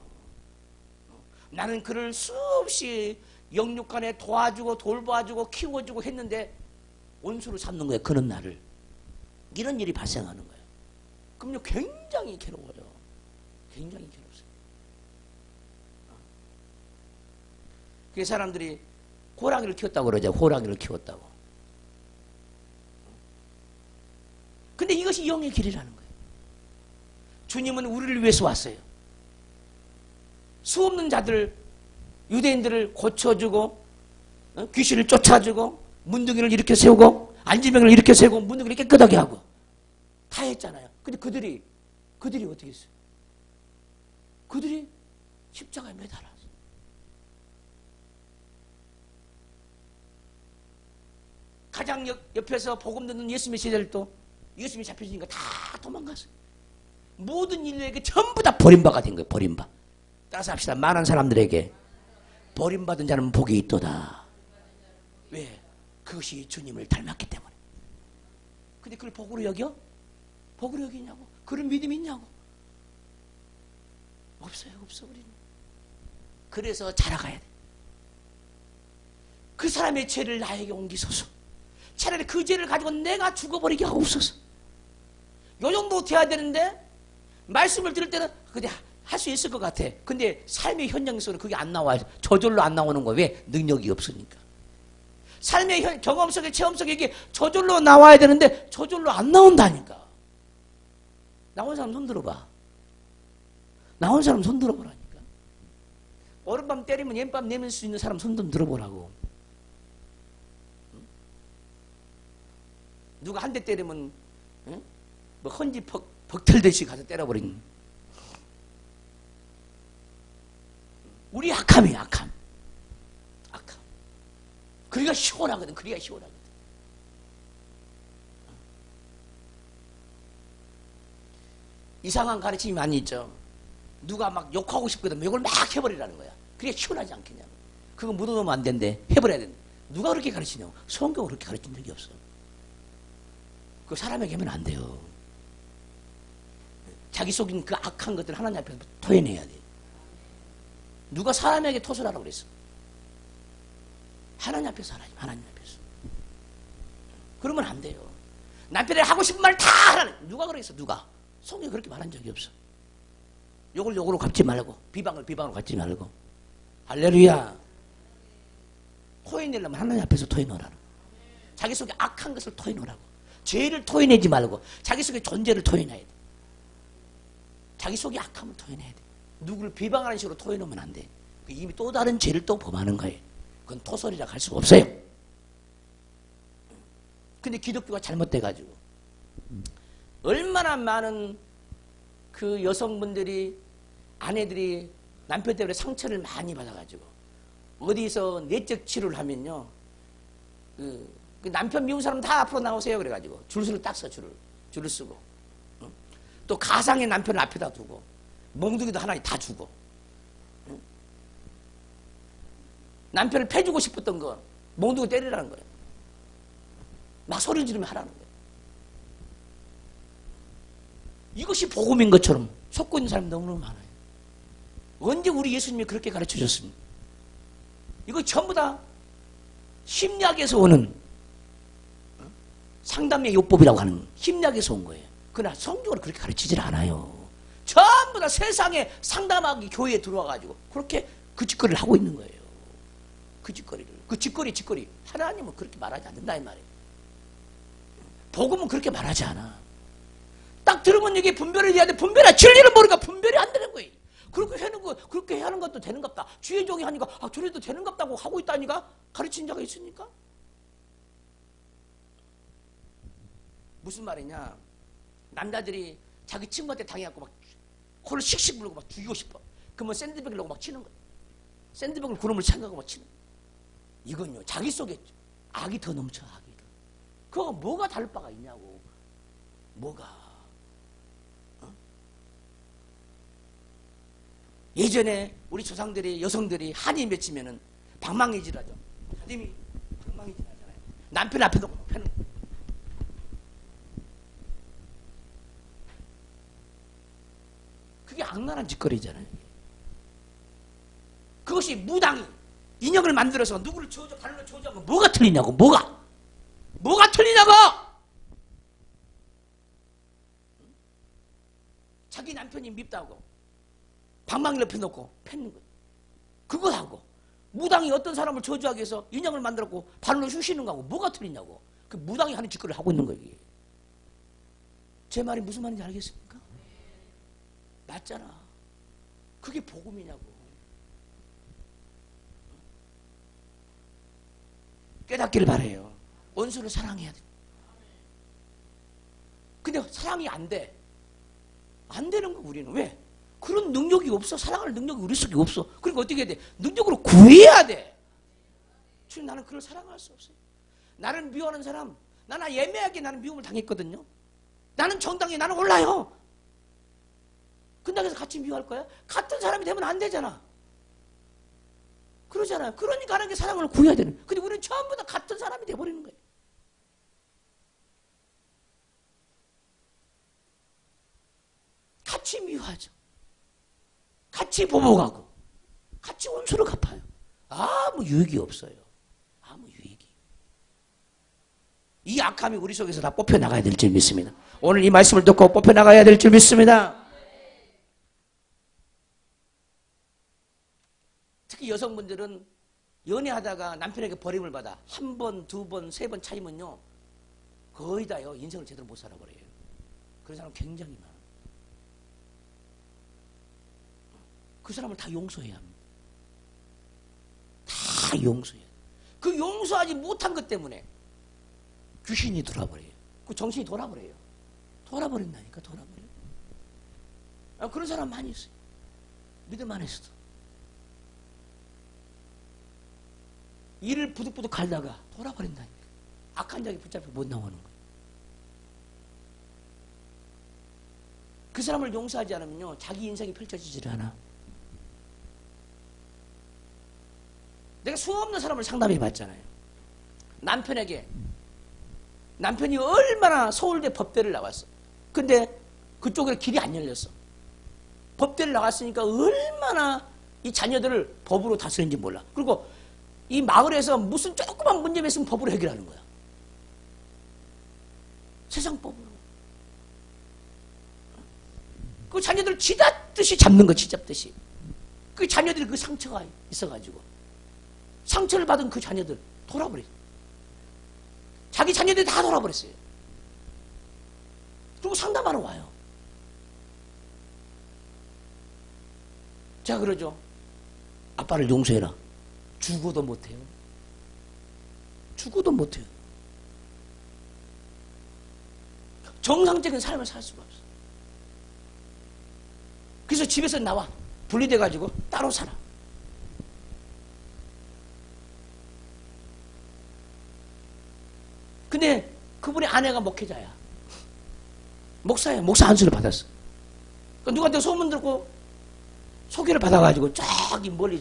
나는 그를 수없이 영육간에 도와주고 돌봐주고 키워주고 했는데 원수로 삼는 거예요. 그런 나를. 이런 일이 발생하는 거예요. 그럼요 굉장히 괴로워요. 굉장히 괴롭습니다. 그 사람들이 호랑이를 키웠다고 그러죠. 호랑이를 키웠다고. 근데 이것이 영의 길이라는 거예요. 주님은 우리를 위해서 왔어요. 수없는 자들, 유대인들을 고쳐주고 귀신을 쫓아주고 문둥이를 일으켜 세우고 안지병을 일으켜 세우고 문둥이를 깨끗하게 하고 다 했잖아요. 근데 그들이 어떻게 했어요? 그들이 십자가에 매달았어요. 가장 옆에서 복음 듣는 예수님의 시절도 예수님이 잡혀지니까 다 도망갔어요. 모든 인류에게 전부 다 버림받아가 된 거예요. 버림받. 따라서 합시다. 많은 사람들에게 버림받은 자는 복이 있도다. 왜? 그것이 주님을 닮았기 때문에. 근데 그걸 복으로 여겨? 복으로 여기냐고? 그런 믿음이 있냐고? 없어요. 없어 우리는. 그래서 자라가야 돼. 그 사람의 죄를 나에게 옮기소서. 차라리 그 죄를 가지고 내가 죽어버리게 하옵소서. 요 정도 돼야 되는데 말씀을 들을 때는 그냥 할 수 있을 것 같아. 근데 삶의 현장 속에는 그게 안 나와요. 저절로 안 나오는 거예요. 왜? 능력이 없으니까. 삶의 경험 속에 체험 속에 이게 저절로 나와야 되는데 저절로 안 나온다니까. 나온 사람 손 들어봐. 나온 사람 손 들어보라니까. 오른밤 때리면 왼밤 내밀 수 있는 사람 손 좀 들어보라고. 누가 한 대 때리면 뭐 헌지 벅틀듯이 가서 때려버린. 우리 악함이에요. 악함. 그리가 시원하거든. 그리가 시원하거든. 이상한 가르침이 많이 있죠. 누가 막 욕하고 싶거든. 욕을 막 해버리라는 거야. 그게 시원하지 않겠냐. 그거 묻어놓으면 안 된대. 해버려야 된대. 누가 그렇게 가르치냐고. 성경은 그렇게 가르친 적이 없어. 그거 사람에게 하면 안 돼요. 자기 속에 있는 그 악한 것들 하나님 앞에서 토해내야 돼. 누가 사람에게 토설하라고 그랬어? 하나님 앞에서 하나님 앞에서. 그러면 안 돼요. 남편이 하고 싶은 말 다 하라는. 누가 그랬어? 누가? 성경에 그렇게 말한 적이 없어. 욕을 욕으로 갚지 말고 비방을 비방으로 갚지 말고. 할렐루야. 토해내려면 하나님 앞에서 토해놓으라는. 자기 속에 악한 것을 토해놓으라고. 죄를 토해내지 말고 자기 속에 존재를 토해내야 돼. 자기 속에 악함을 토해내야 돼. 누구를 비방하는 식으로 토해놓으면 안 돼. 이미 또 다른 죄를 또 범하는 거예요. 그건 토설이라 할 수가 없어요. 근데 기독교가 잘못돼가지고 얼마나 많은 그 여성분들이 아내들이 남편 때문에 상처를 많이 받아가지고 어디서 내적 치료를 하면요 그 남편 미운 사람 다 앞으로 나오세요 그래가지고 줄을 딱 서 줄을 쓰고 또 가상의 남편을 앞에다 두고 몽둥이도 하나 다 주고 남편을 패주고 싶었던 거 몽둥이 때리라는 거예요. 막 소리 지르며 하라는 거예요. 이것이 복음인 것처럼 속고 있는 사람이 너무너무 많아요. 언제 우리 예수님이 그렇게 가르쳐 줬습니까? 이거 전부 다 심리학에서 오는 상담의 요법이라고 하는 심리학에서 온 거예요. 그러나 성경으로 그렇게 가르치질 않아요. 전부 다 세상에 상담하기 교회에 들어와가지고 그렇게 그 짓거리를 하고 있는 거예요. 그 짓거리. 하나님은 그렇게 말하지 않는다 이 말이에요. 복음은 그렇게 말하지 않아. 딱 들으면 이게 분별을 해야 돼. 분별해. 진리를 모르니까 분별이 안 되는 거예요. 그렇게 하는 것도 되는갑다. 주의 종이 하니까 저래도 되는갑다고 하고 있다니까. 가르친 자가 있으니까. 무슨 말이냐? 남자들이 자기 친구한테 당해갖고 막 코를 씩씩 물고 막 죽이고 싶어. 그러면 샌드백을 넣고 막 치는 거야. 샌드백을 구름을 챙겨가고 막 치는 거야. 이건요, 자기 속에 악이 더 넘쳐, 악이 더. 그거 뭐가 다를 바가 있냐고. 뭐가? 어? 예전에 우리 조상들이, 여성들이 한이 맺히면은 방망이질하죠. 아님이 방망이질하잖아요. 남편 앞에 놓고 펴는. 그게 악랄한 짓거리잖아요. 그것이 무당이 인형을 만들어서 누구를 발로 저주하고 뭐가 틀리냐고. 뭐가 틀리냐고. 자기 남편이 밉다고 방망이를 펴놓고 펴는 거예요. 그거 하고 무당이 어떤 사람을 저주하기 위해서 인형을 만들었고 발로 휘시는 거하고 뭐가 틀리냐고. 그 무당이 하는 짓거리를 하고 있는 거예요. 제 말이 무슨 말인지 알겠습니까? 맞잖아. 그게 복음이냐고. 깨닫기를 바라요. 원수를 사랑해야 돼. 근데 사랑이 안 돼. 안 되는 거 우리는. 왜? 그런 능력이 없어. 사랑할 능력이 우리 속에 없어. 그러니까 어떻게 해야 돼? 능력으로 구해야 돼. 주님, 나는 그걸 사랑할 수 없어요. 나를 미워하는 사람, 나는 예매하게 나는 미움을 당했거든요. 나는 정당히 나는 올라요. 근당에서 같이 미워할 거야? 같은 사람이 되면 안 되잖아. 그러잖아요. 그러니까 하나님께 사랑을 구해야 되는. 근데 우리는 전부 다 같은 사람이 돼버리는 거예요. 같이 미워하죠. 같이 보복하고 같이 원수를 갚아요. 아무 유익이 없어요. 아무 유익이. 이 악함이 우리 속에서 다 뽑혀나가야 될 줄 믿습니다. 오늘 이 말씀을 듣고 뽑혀나가야 될 줄 믿습니다. 특히 여성분들은 연애하다가 남편에게 버림을 받아 한 번, 두 번, 세 번 차이면요 거의 다요 인생을 제대로 못 살아버려요. 그런 사람 굉장히 많아요. 그 사람을 다 용서해야 합니다. 다 용서해야 돼요. 그 용서하지 못한 것 때문에 귀신이 돌아버려요. 그 정신이 돌아버려요. 돌아버린다니까. 돌아버려요. 그런 사람 많이 있어요. 믿음 안에서도. 이를 부득부득 갈다가 돌아버린다니까. 악한 자에게 붙잡혀 못 나오는 거예요. 그 사람을 용서하지 않으면요 자기 인생이 펼쳐지질 않아. 내가 수없는 사람을 상담해 봤잖아요. 남편이 얼마나 서울대 법대를 나왔어. 근데 그쪽에 길이 안 열렸어. 법대를 나갔으니까 얼마나 이 자녀들을 법으로 다스리는지 몰라. 그리고 이 마을에서 무슨 조그만 문제가 있으면 법으로 해결하는 거야. 세상법으로. 그 자녀들 쥐잡듯이 잡는 거, 쥐잡듯이. 그 자녀들이 그 상처가 있어가지고. 상처를 받은 그 자녀들 돌아버렸어요. 자기 자녀들이 다 돌아버렸어요. 그리고 상담하러 와요. 자, 그러죠. 아빠를 용서해라. 죽어도 못해요. 죽어도 못해요. 정상적인 삶을 살 수가 없어. 그래서 집에서 나와. 분리돼가지고 따로 살아. 근데 그분의 아내가 목회자야. 목사야. 목사 안수를 받았어. 그러니까 누구한테 소문 듣고 소개를 받아가지고 저기 멀리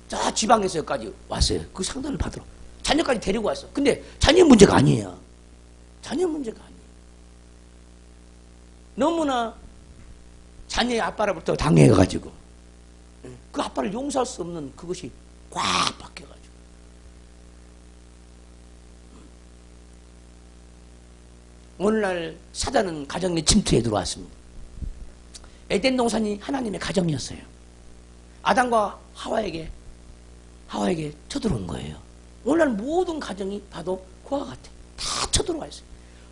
저 지방에서까지 왔어요. 그 상담을 받으러. 자녀까지 데리고 왔어. 근데 자녀 문제가 아니에요. 자녀 문제가 아니에요. 너무나 자녀의 아빠로부터 당해가지고 그 아빠를 용서할 수 없는 그것이 꽉 박혀가지고. 오늘날 사단은 가정의 침투에 들어왔습니다. 에덴 동산이 하나님의 가정이었어요. 아담과 하와에게 쳐들어온 거예요. 오늘날 모든 가정이 봐도 그와 같아. 다 쳐들어와 있어요.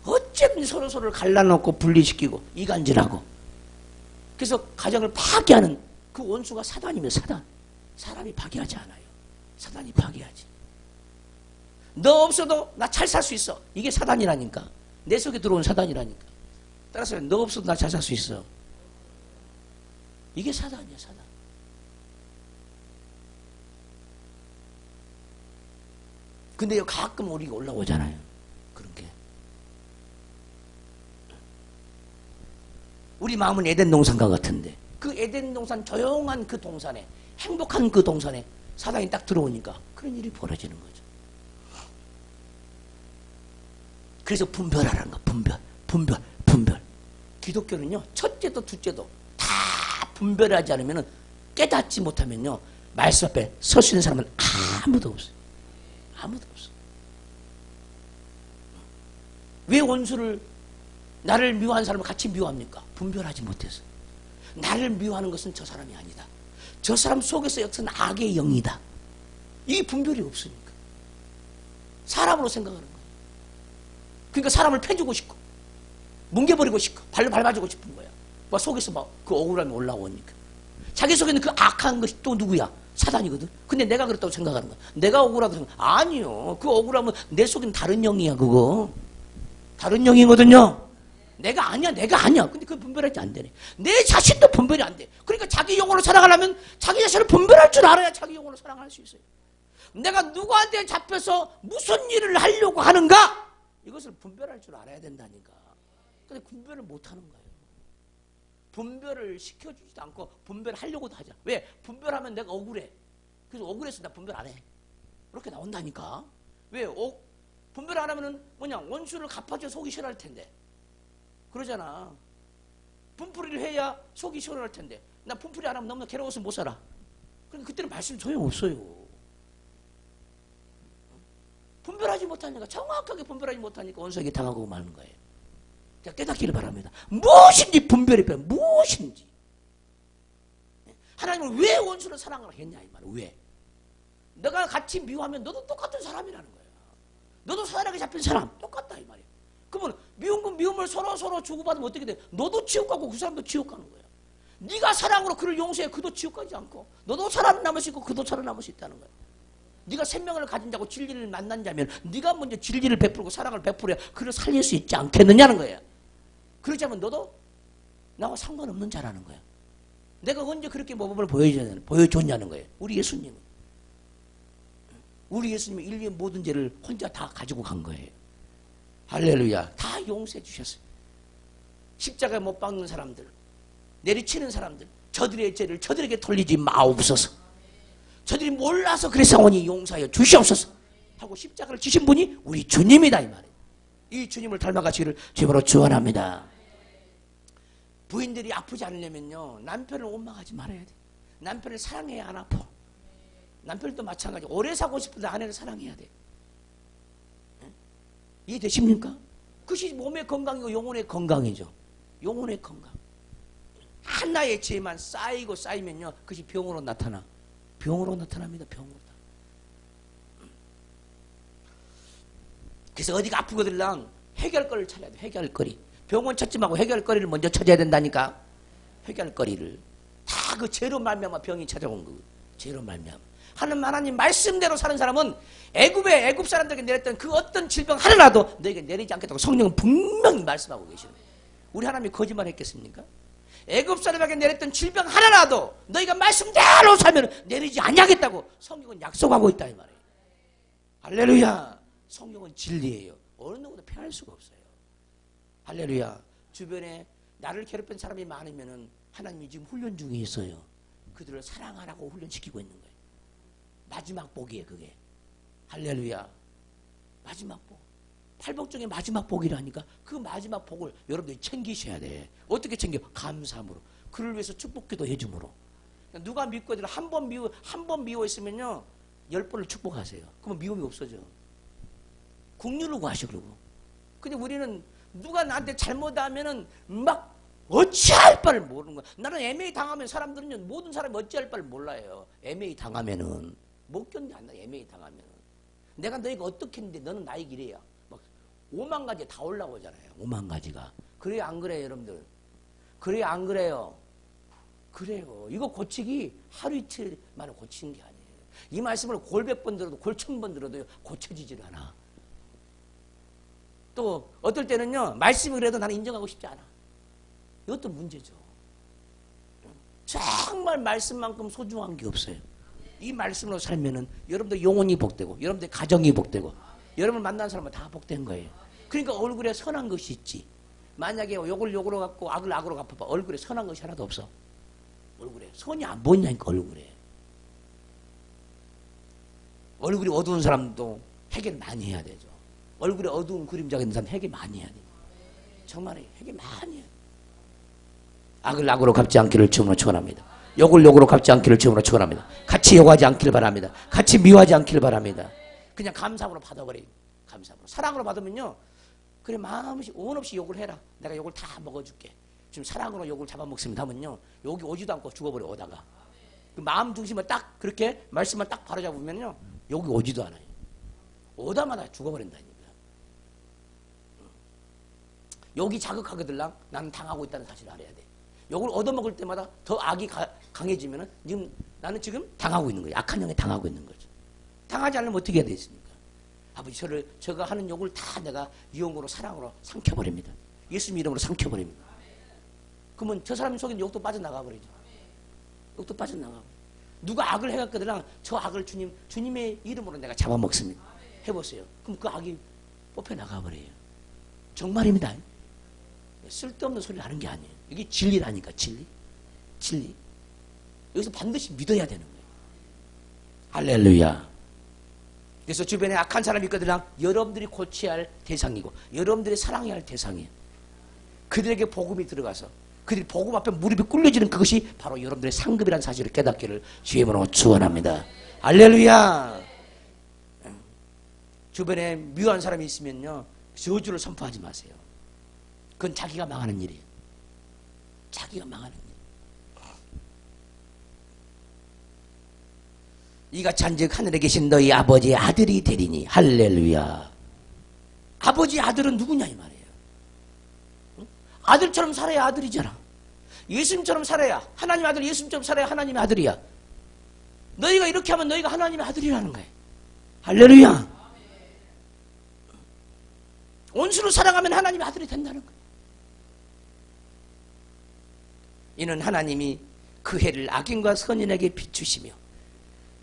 어쨌든 서로를 갈라놓고 분리시키고 이간질하고. 그래서 가정을 파괴하는 그 원수가 사단이면 사단. 사람이 파괴하지 않아요. 사단이 파괴하지. 너 없어도 나 잘 살 수 있어. 이게 사단이라니까. 내 속에 들어온 사단이라니까. 따라서 너 없어도 나 잘 살 수 있어. 이게 사단이야, 사단. 근데 가끔 우리가 올라오잖아요. 그런 게. 우리 마음은 에덴 동산과 같은데 그 에덴 동산 조용한 그 동산에 행복한 그 동산에 사단이 딱 들어오니까 그런 일이 벌어지는 거죠. 그래서 분별하라는 거. 분별. 기독교는요, 첫째도 둘째도 다 분별하지 않으면 깨닫지 못하면요, 말씀 앞에 설 수 있는 사람은 아무도 없어요. 아무도 없어. 왜 원수를, 나를 미워하는 사람을 같이 미워합니까? 분별하지 못해서. 나를 미워하는 것은 저 사람이 아니다. 저 사람 속에서 역사는 악의 영이다. 이 분별이 없으니까. 사람으로 생각하는 거예요. 그러니까 사람을 패주고 싶고, 뭉개버리고 싶고, 발로 밟아주고 싶은 거야. 막 속에서 막 그 억울함이 올라오니까. 자기 속에는 그 악한 것이 또 누구야? 사단이거든. 근데 내가 그랬다고 생각하는 거야. 내가 억울하다고 생각. 아니요. 그 억울함은 내 속에는 다른 영이야, 그거. 다른 영이거든요. 내가 아니야. 근데 그건 분별하지 안 되네. 내 자신도 분별이 안 돼. 그러니까 자기 영혼을 사랑하려면 자기 자신을 분별할 줄 알아야 자기 영혼을 사랑할 수 있어요. 내가 누구한테 잡혀서 무슨 일을 하려고 하는가? 이것을 분별할 줄 알아야 된다니까. 근데 분별을 못 하는 거예요. 분별을 시켜주지도 않고 분별하려고도 하자. 왜? 분별하면 내가 억울해. 그래서 억울해서 나 분별 안 해. 그렇게 나온다니까. 왜? 분별 안 하면은 뭐냐? 원수를 갚아줘 속이 시원할 텐데. 그러잖아. 분풀이를 해야 속이 시원할 텐데. 나 분풀이 안 하면 너무나 괴로워서 못 살아. 그러니까 그때는 말씀 소용없어요. 분별하지 못하니까, 정확하게 분별하지 못하니까 원수에게 당하고 마는 거예요. 깨닫기를 바랍니다. 무엇인지 분별이 필요해. 무엇인지. 하나님은 왜 원수를 사랑을 했냐 이 말이야. 왜? 너가 같이 미워하면 너도 똑같은 사람이라는 거야. 너도 사단에게 잡힌 사람 똑같다 이 말이야. 그러면 미운 건 미움을 서로 주고받으면 어떻게 돼? 너도 지옥 가고 그 사람도 지옥 가는 거야. 네가 사랑으로 그를 용서해. 그도 지옥 가지 않고 너도 살아남을 수 있고 그도 살아남을 수 있다는 거야. 네가 생명을 가진 자고 진리를 만난 자면 네가 먼저 진리를 베풀고 사랑을 베풀어야 그를 살릴 수 있지 않겠느냐는 거야. 그렇지 않으면 너도 나와 상관없는 자라는 거야. 내가 언제 그렇게 모범을 보여줬냐는 거예요. 우리 예수님은 인류의 모든 죄를 혼자 다 가지고 간 거예요. 할렐루야. 다 용서해 주셨어요. 십자가에 못 박는 사람들, 내리치는 사람들, 저들의 죄를 저들에게 돌리지 마옵소서. 저들이 몰라서 그래서오니 용서하여 주시옵소서 하고 십자가를 지신 분이 우리 주님이다 이 말이에요. 이 주님을 닮아가시기를 주님으로 축원합니다. 부인들이 아프지 않으려면요, 남편을 원망하지 말아야 돼. 남편을 사랑해야 안 아파. 남편도 마찬가지. 오래 사고 싶은데 아내를 사랑해야 돼. 이해되십니까? 그것이 몸의 건강이고 영혼의 건강이죠. 영혼의 건강. 하나의 죄만 쌓이면요, 그것이 병으로 나타나. 병으로 나타납니다. 병으로. 그래서 어디가 아프거들랑 해결거리를 찾아야 돼. 해결거리. 병원 찾지 말고 해결거리를 먼저 찾아야 된다니까. 해결거리를. 다 그 죄로 말미암아 병이 찾아온 거. 죄로 말미암아. 하나님 말씀대로 사는 사람은 애굽 사람들에게 내렸던 그 어떤 질병 하나라도 너에게 내리지 않겠다고 성령은 분명히 말씀하고 계시는 거예요. 우리 하나님이 거짓말 했겠습니까? 애굽 사람에게 내렸던 질병 하나라도 너희가 말씀대로 살면 내리지 않겠다고 성경은 약속하고 있다 이 말이에요. 할렐루야. 성경은 진리예요. 어느 누구도 피할 수가 없어요. 할렐루야. 주변에 나를 괴롭힌 사람이 많으면은 하나님이 지금 훈련 중에 있어요. 그들을 사랑하라고 훈련시키고 있는 거예요. 마지막 복이에요, 그게. 할렐루야. 마지막 복. 팔복 중에 마지막 복이라니까. 그 마지막 복을 여러분들이 챙기셔야 돼. 어떻게 챙겨? 감사함으로. 그를 위해서 축복기도 해줌으로. 누가 믿고 애들 한 번 미워 있으면요, 10번을 축복하세요. 그러면 미움이 없어져. 국률을 구하시고 그러고. 근데 우리는 누가 나한테 잘못하면은 막 어찌할 바를 모르는 거야. 나는 애매히 당하면 사람들은요, 모든 사람이 어찌할 바를 몰라요. 애매히 당하면은. 못 견뎌 안 나, 애매히 당하면은. 내가 너희가 어떻게 했는데 너는 나에게 이래야. 막 5만 가지 다 올라오잖아요. 5만 가지가. 그래요, 안 그래요, 여러분들? 그래요, 안 그래요? 그래요. 이거 고치기 하루 이틀 만에 고치는 게 아니에요. 이 말씀을 골백 번 들어도 골천 번 들어도 고쳐지질 않아. 또 어떨 때는요, 말씀이 그래도 나는 인정하고 싶지 않아. 이것도 문제죠. 정말 말씀만큼 소중한 게 없어요. 이 말씀으로 살면은 여러분들 영혼이 복되고 여러분들 가정이 복되고 여러분 만난 사람은 다 복된 거예요. 그러니까 얼굴에 선한 것이 있지. 만약에 욕을 욕으로 갖고 악을 악으로 갚아봐. 얼굴에 선한 것이 하나도 없어. 얼굴에 선이 안 보인다니까. 얼굴이 어두운 사람도 해결 많이 해야 되죠. 얼굴에 어두운 그림자가 있는 사람 해결 많이 해야 돼요. 정말 해결 많이 해야 돼요. 악을 악으로 갚지 않기를 주님으로 축원합니다. 욕을 욕으로 갚지 않기를 주님으로 축원합니다. 같이 욕하지 않기를 바랍니다. 같이 미워하지 않기를 바랍니다. 그냥 감사함으로 받아버려요. 감사함으로. 사랑으로 받으면요. 그래 마음 없이 원 없이 욕을 해라. 내가 욕을 다 먹어줄게. 지금 사랑으로 욕을 잡아먹습니다 하면요. 욕이 오지도 않고 죽어버려 오다가. 그 마음 중심을 딱 그렇게 말씀을 딱 바로잡으면요. 욕이 오지도 않아요. 오다마다 죽어버린다니까. 욕이 자극하거들랑 나는 당하고 있다는 사실을 알아야 돼. 욕을 얻어먹을 때마다 더 악이 강해지면은 나는 지금 당하고 있는 거예요. 악한 영에 당하고 있는 거죠. 당하지 않으면 어떻게 해야 되겠습니까? 아버지 제가 하는 욕을 다 내가 이용으로 사랑으로 삼켜버립니다. 예수님 이름으로 삼켜버립니다. 그러면 저 사람 속에 욕도 빠져나가 버리죠. 욕도 빠져나가고. 누가 악을 해갔거든 저 악을 주님의 이름으로 내가 잡아먹습니다. 해보세요. 그럼 그 악이 뽑혀나가 버려요. 정말입니다. 쓸데없는 소리를 하는 게 아니에요. 이게 진리라니까. 진리. 여기서 반드시 믿어야 되는 거예요. 할렐루야. 그래서 주변에 악한 사람이 있거든 여러분들이 고쳐야 할 대상이고 여러분들이 사랑해야 할 대상이에요. 그들에게 복음이 들어가서 그들이 복음 앞에 무릎이 꿇려지는 그것이 바로 여러분들의 상급이라는 사실을 깨닫기를 주의 이름으로 축원합니다. 할렐루야. 주변에 미워한 사람이 있으면요 저주를 선포하지 마세요. 그건 자기가 망하는 일이에요. 자기가 망하는 일. 이같이 한즉 하늘에 계신 너희 아버지의 아들이 되리니. 할렐루야. 아버지의 아들은 누구냐 이 말이에요. 아들처럼 살아야 아들이잖아. 예수님처럼 살아야 하나님 아들. 예수님처럼 살아야 하나님의 아들이야. 너희가 이렇게 하면 너희가 하나님의 아들이라는 거예요. 할렐루야. 온수로 사랑하면 하나님의 아들이 된다는 거예요. 이는 하나님이 그 해를 악인과 선인에게 비추시며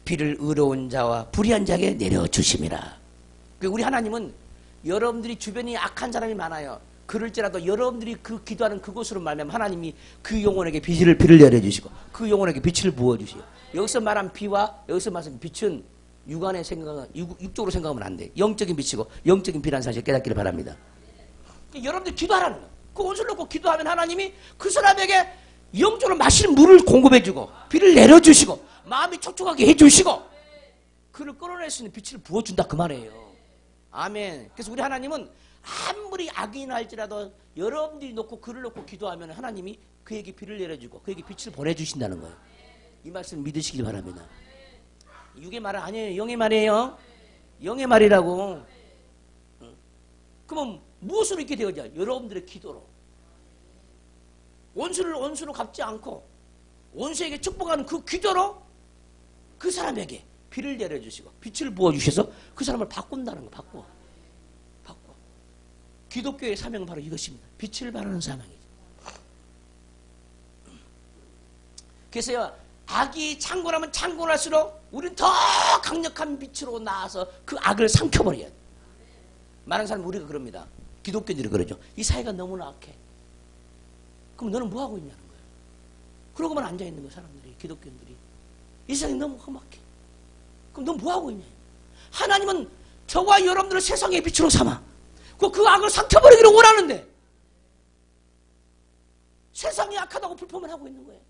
비를 의로운 자와 불의한 자에게 내려주심이라. 우리 하나님은 여러분들이 주변에 악한 사람이 많아요. 그럴지라도 여러분들이 그 기도하는 그곳으로 말하면 하나님이 그 영혼에게 비를 내려주시고 그 영혼에게 빛을 부어주시고. 여기서 말한 비와 여기서 말한 빛은 육안의 생각은 육적으로 생각하면 안 돼. 영적인 빛이고 영적인 비라는 사실 깨닫기를 바랍니다. 여러분들 기도하라는 거예요. 그 옷을 놓고 기도하면 하나님이 그 사람에게 영적으로 마실 물을 공급해주고 비를 내려주시고 마음이 촉촉하게 해주시고 그를 끌어낼 수 있는 빛을 부어준다 그 말이에요. 아멘. 그래서 우리 하나님은 아무리 악인이나 할지라도 여러분들이 놓고 그를 놓고 기도하면 하나님이 그에게 비를 내려주고 그에게 빛을 보내주신다는 거예요. 이 말씀 믿으시길 바랍니다. 육의 말 아니에요. 영의 말이에요. 영의 말이라고. 그러면 무엇으로 있게 되어져? 여러분들의 기도로. 원수를 원수로 갚지 않고 원수에게 축복하는 그 기도로 그 사람에게 비를 내려주시고 빛을 부어주셔서 그 사람을 바꾼다는 거. 바꿔. 기독교의 사명은 바로 이것입니다. 빛을 발하는 사명이죠. 그래서요 악이 창궐하면 창궐할수록 우리는 더 강력한 빛으로 나와서 그 악을 삼켜버려야 돼. 많은 사람 우리가 그럽니다. 기독교인들이 그러죠. 이 사회가 너무나 악해. 그럼 너는 뭐하고 있냐는 거예요. 그러고만 앉아있는 거예요. 사람들이. 기독교인들이. 이 세상이 너무 험악해. 그럼 넌 뭐하고 있냐. 하나님은 저와 여러분들을 세상의 빛으로 삼아 그 악을 삼켜버리기를 원하는데 세상이 악하다고 불평을 하고 있는 거예요.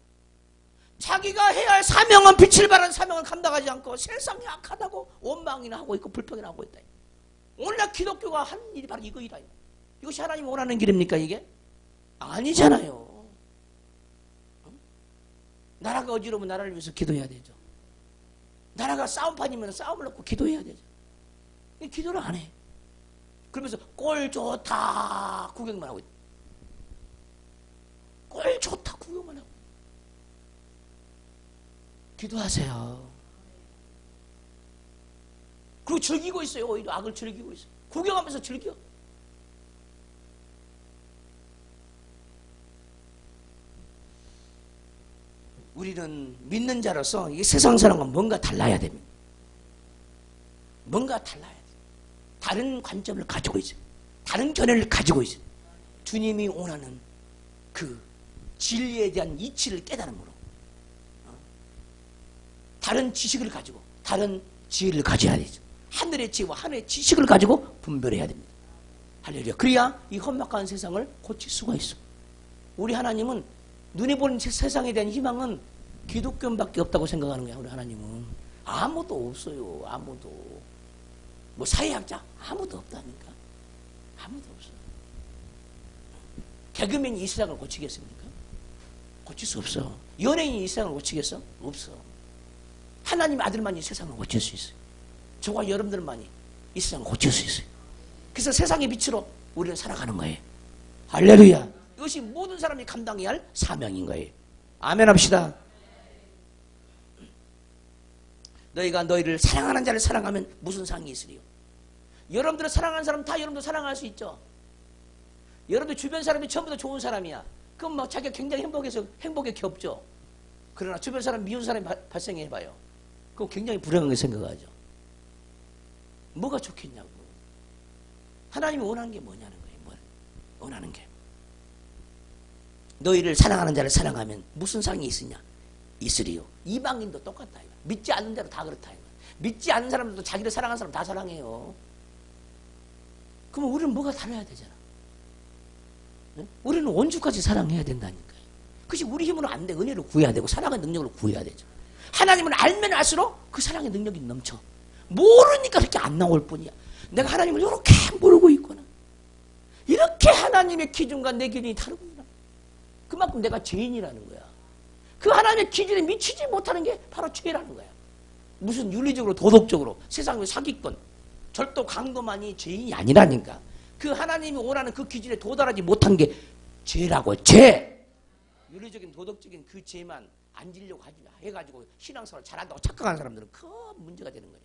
자기가 해야 할 사명은 빛을 발하는 사명을 감당하지 않고 세상이 악하다고 원망이나 하고 있고 불평이나 하고 있다. 오늘날 기독교가 한 일이 바로 이거이다. 이것이 하나님이 원하는 길입니까 이게? 아니잖아요. 나라가 어지러우면 나라를 위해서 기도해야 되죠. 나라가 싸움판이면 싸움을 놓고 기도해야 되죠. 기도를 안 해. 그러면서 꼴 좋다 구경만 하고 있다. 꼴 좋다 구경만 하고. 기도하세요. 그리고 즐기고 있어요. 오히려 악을 즐기고 있어요. 구경하면서 즐겨. 우리는 믿는 자로서 이 세상 사람과 뭔가 달라야 됩니다. 뭔가 달라야 돼요. 다른 관점을 가지고 있어요. 다른 견해를 가지고 있어요. 주님이 원하는 그 진리에 대한 이치를 깨달음으로 다른 지식을 가지고 다른 지혜를 가져야 되죠. 하늘의 지혜와 하늘의 지식을 가지고 분별해야 됩니다. 할렐루야. 그래야 이 험악한 세상을 고칠 수가 있어. 우리 하나님은 눈에 보는 세상에 대한 희망은 기독교밖에 없다고 생각하는 거야. 우리 하나님은 아무도 없어요. 아무도. 뭐 사회학자 아무도 없다니까. 아무도 없어요. 개그맨이 이 세상을 고치겠습니까? 고칠 수 없어. 연예인이 이 세상을 고치겠어? 없어. 하나님의 아들만이 세상을 고칠 수 있어요. 저와 여러분들만이 이 세상을 고칠 수 있어요. 그래서 세상의 빛으로 우리는 살아가는 거예요. 할렐루야. 이것이 모든 사람이 감당해야 할 사명인 거예요. 아멘 합시다. 너희가 너희를 사랑하는 자를 사랑하면 무슨 상이 있으리요? 여러분들을 사랑하는 사람 다 여러분들 사랑할 수 있죠. 여러분들 주변 사람이 전부 다 좋은 사람이야. 그럼 뭐 자기가 굉장히 행복에 겹죠. 그러나 주변 사람 미운 사람이 발생해봐요. 그거 굉장히 불행하게 생각하죠. 뭐가 좋겠냐고. 하나님이 원하는 게 뭐냐는 거예요. 뭘 원하는 게. 너희를 사랑하는 자를 사랑하면 무슨 상이 있으리요? 이방인도 똑같다. 믿지 않는 대로 다 그렇다. 믿지 않는 사람들도 자기를 사랑하는 사람 다 사랑해요. 그러면 우리는 뭐가 달라야 되잖아. 네? 우리는 원주까지 사랑해야 된다니까요. 그것이 우리 힘으로 안 돼. 은혜로 구해야 되고 사랑의 능력으로 구해야 되죠. 하나님은 알면 알수록 그 사랑의 능력이 넘쳐. 모르니까 그렇게 안 나올 뿐이야. 내가 하나님을 이렇게 모르고 있거나 이렇게 하나님의 기준과 내 기준이 다르구나. 그만큼 내가 죄인이라는 거야. 그 하나님의 기준에 미치지 못하는 게 바로 죄라는 거야. 무슨 윤리적으로 도덕적으로 세상의 사기꾼 절도 강도만이 죄인이 아니라니까. 그 하나님이 원하는 그 기준에 도달하지 못한 게 죄라고. 죄. 윤리적인 도덕적인 그 죄만 안 지려고 해가지고 신앙생활을 잘한다고 착각하는 사람들은 큰 문제가 되는 거예요.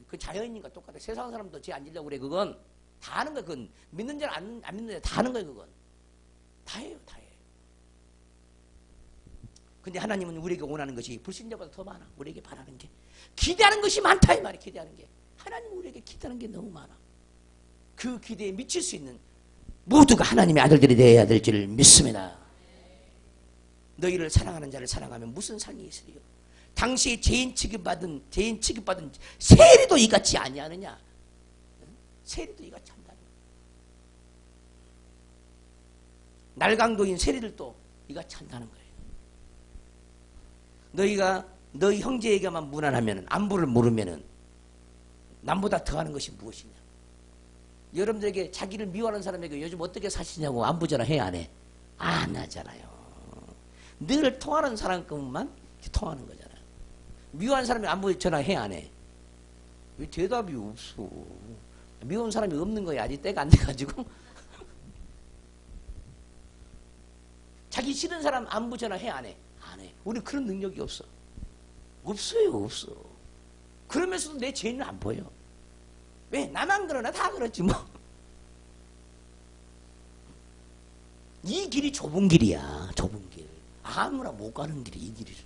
그 자연인과 똑같아. 세상 사람도 죄 안 지려고 그래. 그건 다 하는 거야. 그건 믿는 자는 안 믿는 자 다 하는 거야. 그건 다 해요. 다 해. 근데 하나님은 우리에게 원하는 것이 불신자보다 더 많아. 우리에게 바라는 게 기대하는 것이 많다 이 말이야. 기대하는 게. 하나님은 우리에게 기대하는 게 너무 많아. 그 기대에 미칠 수 있는 모두가 하나님의 아들들이 되어야 될 줄을 믿습니다. 너희를 사랑하는 자를 사랑하면 무슨 상이 있으리요? 당시에 죄인 취급받은 세리도 이같이 아니하느냐? 세리도 이같이 한다. 날강도인 세리들도 이같이 한다는 거예요. 너희가 너희 형제에게만 무난하면 안부를 모르면은 남보다 더하는 것이 무엇이냐? 여러분들에게 자기를 미워하는 사람에게 요즘 어떻게 사시냐고 안부 전화해 안 해? 안 하잖아요. 늘 통하는 사람만큼만 통하는 거잖아요. 미워하는 사람이 안부 전화해 안 해? 왜 대답이 없어? 미워하는 사람이 없는 거야. 아직 때가 안 돼가지고. 자기 싫은 사람 안부 전화해 안 해? 안 해. 우리 그런 능력이 없어. 없어요. 없어. 그러면서도 내 죄는 안 보여. 왜? 나만 그러나 다 그렇지 뭐. 이 길이 좁은 길이야. 좁은 길. 아무나 못 가는 길이 이 길이죠.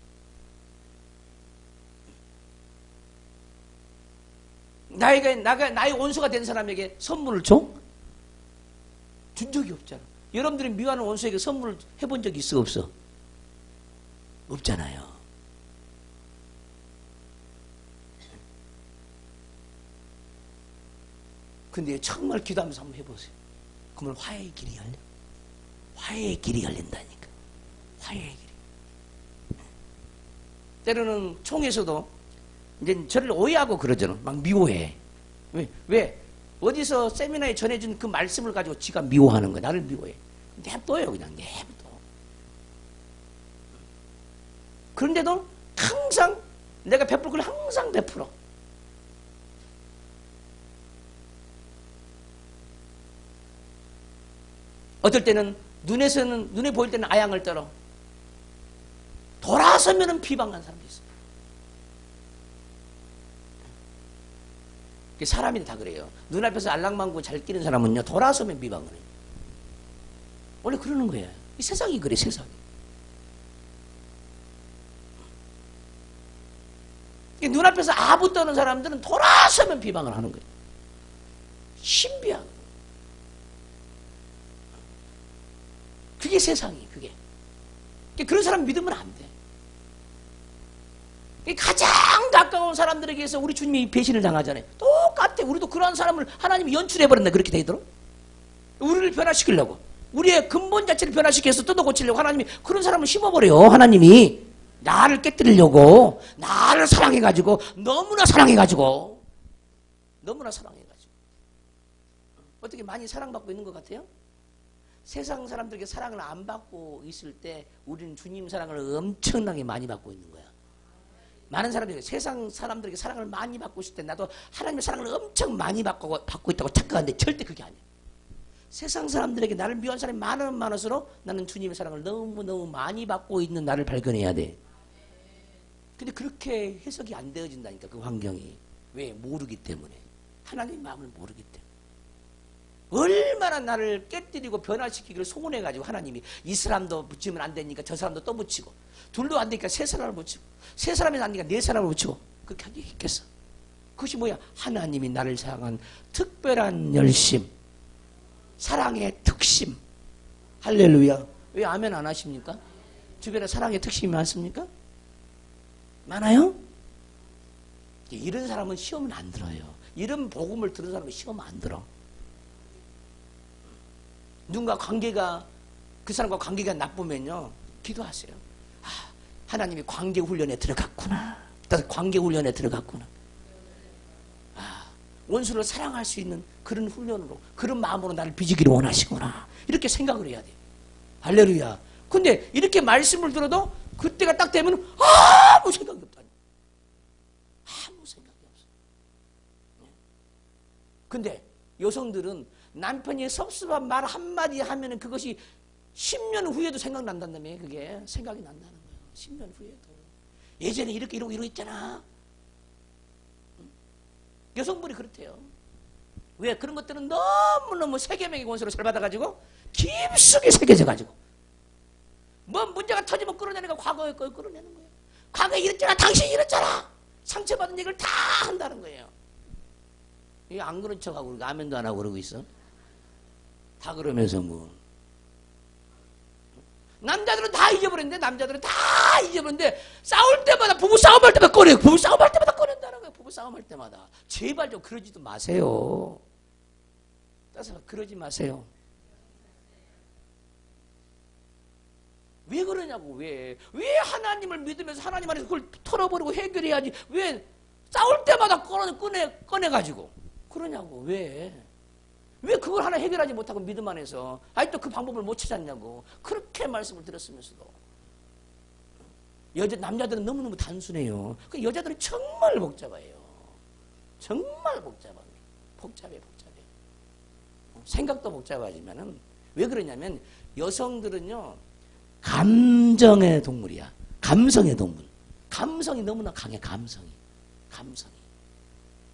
나의 원수가 된 사람에게 선물을 줘? 준 적이 없잖아. 여러분들이 미워하는 원수에게 선물을 해본 적이 있어? 없어? 없잖아요. 근데 정말 기도하면서 한번 해보세요. 그러면 화해의 길이 열려. 화해의 길이 열린다니까. 화해의 길이. 때로는 총에서도 이제 저를 오해하고 그러잖아. 막 미워해. 왜? 어디서 세미나에 전해준 그 말씀을 가지고 지가 미워하는 거야. 나를 미워해. 냅둬요. 그냥 냅둬. 그런데도 항상 내가 베풀 걸 항상 베풀어. 어떨 때는 눈에 보일 때는 아양을 떨어. 돌아서면은 비방하는 사람도 있어. 사람이 다 그래요. 눈앞에서 알랑망고 잘 끼는 사람은요, 돌아서면 비방을 해요. 원래 그러는 거예요. 이 세상이 그래, 세상이. 눈앞에서 아부 떠는 사람들은 돌아서면 비방을 하는 거예요. 신비하고. 그게 세상이 그게. 그런 사람 믿으면 안 돼. 가장 가까운 사람들에게서 우리 주님이 배신을 당하잖아요. 똑같아. 우리도 그러한 사람을 하나님이 연출해버렸네. 그렇게 되도록. 우리를 변화시키려고. 우리의 근본 자체를 변화시켜서 뜯어 고치려고 하나님이 그런 사람을 심어버려요. 하나님이. 나를 깨뜨리려고. 나를 사랑해가지고. 너무나 사랑해가지고. 어떻게 많이 사랑받고 있는 것 같아요? 세상 사람들에게 사랑을 안 받고 있을 때 우리는 주님 사랑을 엄청나게 많이 받고 있는 거야. 많은 사람들이 세상 사람들에게 사랑을 많이 받고 있을 때 나도 하나님의 사랑을 엄청 많이 받고 있다고 착각하는데 절대 그게 아니야. 세상 사람들에게 나를 미워한 사람이 많으면 많을수록 나는 주님의 사랑을 너무너무 많이 받고 있는 나를 발견해야 돼. 근데 그렇게 해석이 안 되어진다니까, 그 환경이. 왜? 모르기 때문에. 하나님의 마음을 모르기 때문에. 얼마나 나를 깨뜨리고 변화시키기를 소원해가지고 하나님이 이 사람도 붙이면 안 되니까 저 사람도 또 붙이고, 둘도 안 되니까 세 사람을 붙이고, 세 사람이 안 되니까 네 사람을 붙이고, 그렇게 하게 했겠어. 그것이 뭐야? 하나님이 나를 사랑한 특별한 열심, 사랑의 특심. 할렐루야. 왜 아멘 안 하십니까? 주변에 사랑의 특심이 많습니까? 많아요? 이런 사람은 시험은 안 들어요. 이런 복음을 들은 사람은 시험 안 들어. 누군가 관계가, 그 사람과 관계가 나쁘면요, 기도하세요. 하나님이 관계 훈련에 들어갔구나. 관계 훈련에 들어갔구나. 원수를 사랑할 수 있는 그런 훈련으로, 그런 마음으로 나를 빚기를 원하시구나. 이렇게 생각을 해야 돼. 할렐루야. 근데 이렇게 말씀을 들어도 그때가 딱 되면 아무 생각이 없다니. 아무 생각이 없어. 근데 여성들은 남편이 섭섭한 말 한마디 하면은 그것이 10년 후에도 생각난다며. 그게 생각이 난다는 거예요. 10년 후에도. 예전에 이렇게 이러고 있잖아. 여성분이 그렇대요. 왜? 그런 것들은 너무너무 세계명의 원수로 잘 받아가지고 깊숙이 새겨져가지고 뭐 문제가 터지면 끌어내니까 과거의 걸 끌어내는 거예요. 과거에 이랬잖아. 당신이 이랬잖아. 상처받은 얘기를 다 한다는 거예요. 이게 안 그런 척하고 아멘도 안 하고 그러고 있어. 다 그러면서 뭐. 남자들은 다 잊어버렸는데, 싸울 때마다, 부부 싸움할 때마다 꺼내요. 부부 싸움할 때마다 꺼낸다는 거예요. 부부 싸움할 때마다. 제발 좀 그러지도 마세요. 따라서 그러지 마세요. 왜 그러냐고. 왜 하나님을 믿으면서 하나님 안에서 그걸 털어버리고 해결해야지. 왜 싸울 때마다 꺼내가지고 그러냐고. 왜 그걸 하나 해결하지 못하고 믿음 안에서 아직도 그 방법을 못 찾았냐고. 그렇게 말씀을 드렸으면서도. 남자들은 너무너무 단순해요. 그 여자들은 정말 복잡해요. 정말 복잡해. 생각도 복잡하지만은 왜 그러냐면 여성들은요, 감정의 동물이야. 감성의 동물. 감성이 너무나 강해. 감성이.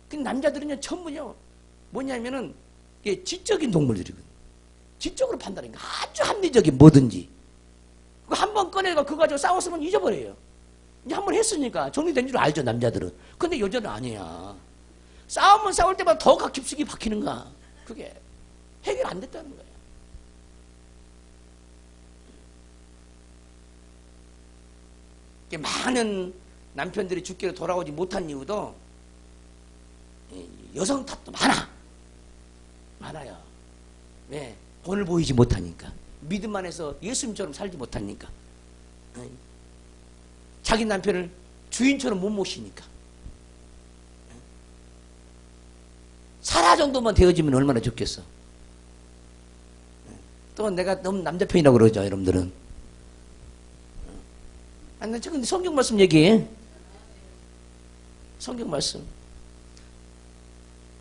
근데 남자들은요, 전부요, 뭐냐면은 이게 지적인 동물들이거든. 지적으로 판단하니까 아주 합리적인 뭐든지. 그거 한 번 꺼내가 그거 가지고 싸웠으면 잊어버려요. 이제 한 번 했으니까 정리된 줄 알죠, 남자들은. 근데 여자는 아니야. 싸우면 싸울 때마다 더 깊숙이 박히는 거야. 그게 해결 안 됐다는 거야. 많은 남편들이 죽기로 돌아오지 못한 이유도 여성 탓도 많아요. 왜? 본을 보이지 못하니까. 믿음 안에서 예수님처럼 살지 못하니까. 자기 남편을 주인처럼 못 모시니까. 사라 정도만 되어지면 얼마나 좋겠어. 또 내가 너무 남자 편이라고 그러죠, 여러분들은. 아니, 근데 성경 말씀 얘기해. 성경 말씀.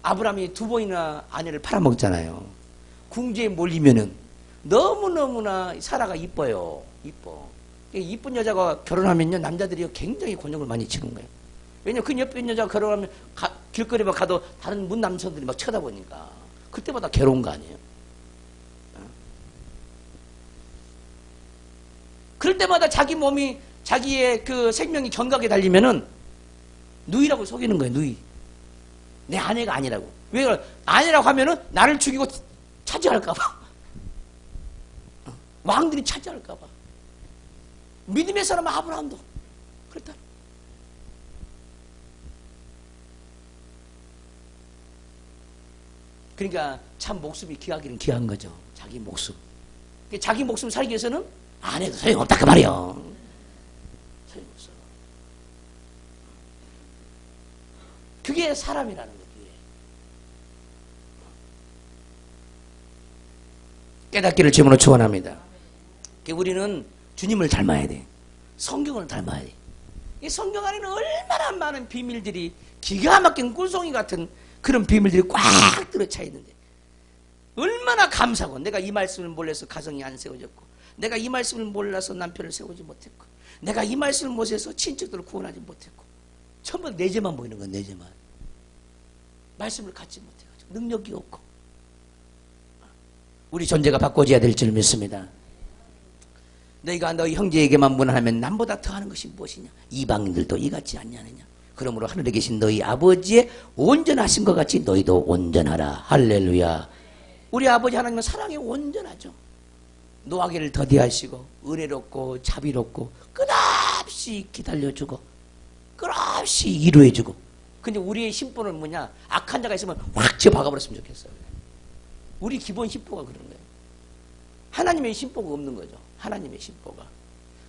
아브라함이 2번이나 아내를 팔아먹잖아요. 궁지에 몰리면은 너무너무나 사라가 이뻐요. 이쁜 여자가 결혼하면요, 남자들이 굉장히 곤욕을 많이 치는 거예요. 왜냐면 그 예쁜 여자가 결혼하면 길거리에 가도 다른 문 남성들이 막 쳐다보니까 그때마다 괴로운 거 아니에요. 그럴 때마다 자기 몸이, 자기의 그 생명이 견고하게 달리면은 누이라고 속이는 거예요. 누이. 내 아내가 아니라고. 왜 그래? 아내라고 하면은 나를 죽이고 차지할까봐. 왕들이 차지할까 봐. 믿음의 사람 아브라함도 그랬다. 그러니까 참 목숨이 귀하기는 귀한 거죠. 자기 목숨. 자기 목숨 살기 위해서는 안 해도 소용없다 그 말이에요. 소용없어. 그게 사람이라는 거예요. 깨닫기를 주님으로 축원합니다. 우리는 주님을 닮아야 돼. 성경을 닮아야 돼. 이 성경 안에는 얼마나 많은 비밀들이, 기가 막힌 꿀송이 같은 그런 비밀들이 꽉 들어차 있는데 얼마나 감사하고, 내가 이 말씀을 몰라서 가정이 안 세워졌고, 내가 이 말씀을 몰라서 남편을 세우지 못했고, 내가 이 말씀을 못해서 친척들을 구원하지 못했고, 전부 내 죄만 보이는 건 내 죄만. 말씀을 갖지 못해가지고 능력이 없고. 우리 존재가 바꿔져야 될 줄 믿습니다. 너희가 너희 형제에게만 무난하면 남보다 더하는 것이 무엇이냐? 이방인들도 이같지 않냐느냐? 그러므로 하늘에 계신 너희 아버지의 온전하신 것 같이 너희도 온전하라. 할렐루야. 우리 아버지 하나님은 사랑에 온전하죠. 노하기를 더디하시고 은혜롭고 자비롭고 끝없이 기다려주고 끝없이 이루어주고. 근데 우리의 심보는 뭐냐? 악한 자가 있으면 확 쥐어 박아버렸으면 좋겠어요. 우리 기본 심보가 그런 거예요. 하나님의 심보가 없는 거죠. 하나님의 심보가.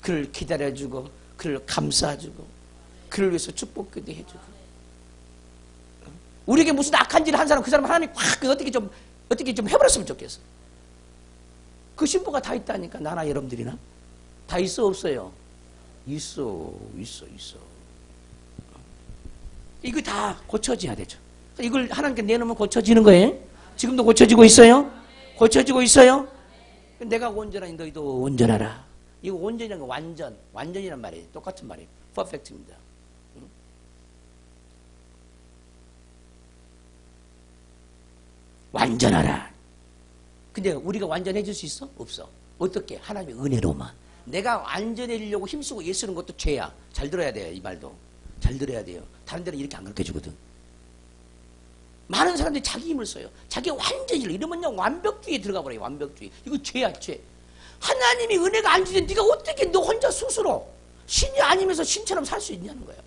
그를 기다려주고 그를 감싸주고 그를 위해서 축복기도 해주고. 우리에게 무슨 악한 짓을 한 사람, 그 사람 하나님이 확 어떻게 좀 해버렸으면 좋겠어. 그 심보가 다 있다니까. 나나 여러분들이나 다 있어 없어요? 있어. 이거 다 고쳐져야 되죠. 이걸 하나님께 내놓으면 고쳐지는 거예요. 지금도 고쳐지고 있어요? 고쳐지고 있어요? 내가 온전하니 너희도 온전하라. 이거 온전이라는 거 완전이란 말이에요. 똑같은 말이에요. 퍼펙트입니다. 완전하라. 근데 우리가 완전해질 수 있어? 없어. 어떻게? 하나님의 은혜로만. 내가 완전해지려고 힘쓰고 애쓰는 것도 죄야. 잘 들어야 돼요. 이 말도. 잘 들어야 돼요. 다른 데는 이렇게 안 가르쳐주거든. 많은 사람들이 자기 힘을 써요. 자기가 완전히 이러면요 완벽주의에 들어가 버려요. 완벽주의. 이거 죄야, 죄. 하나님이 은혜가 안 주는데 네가 어떻게 너 혼자 스스로 신이 아니면서 신처럼 살 수 있냐는 거야.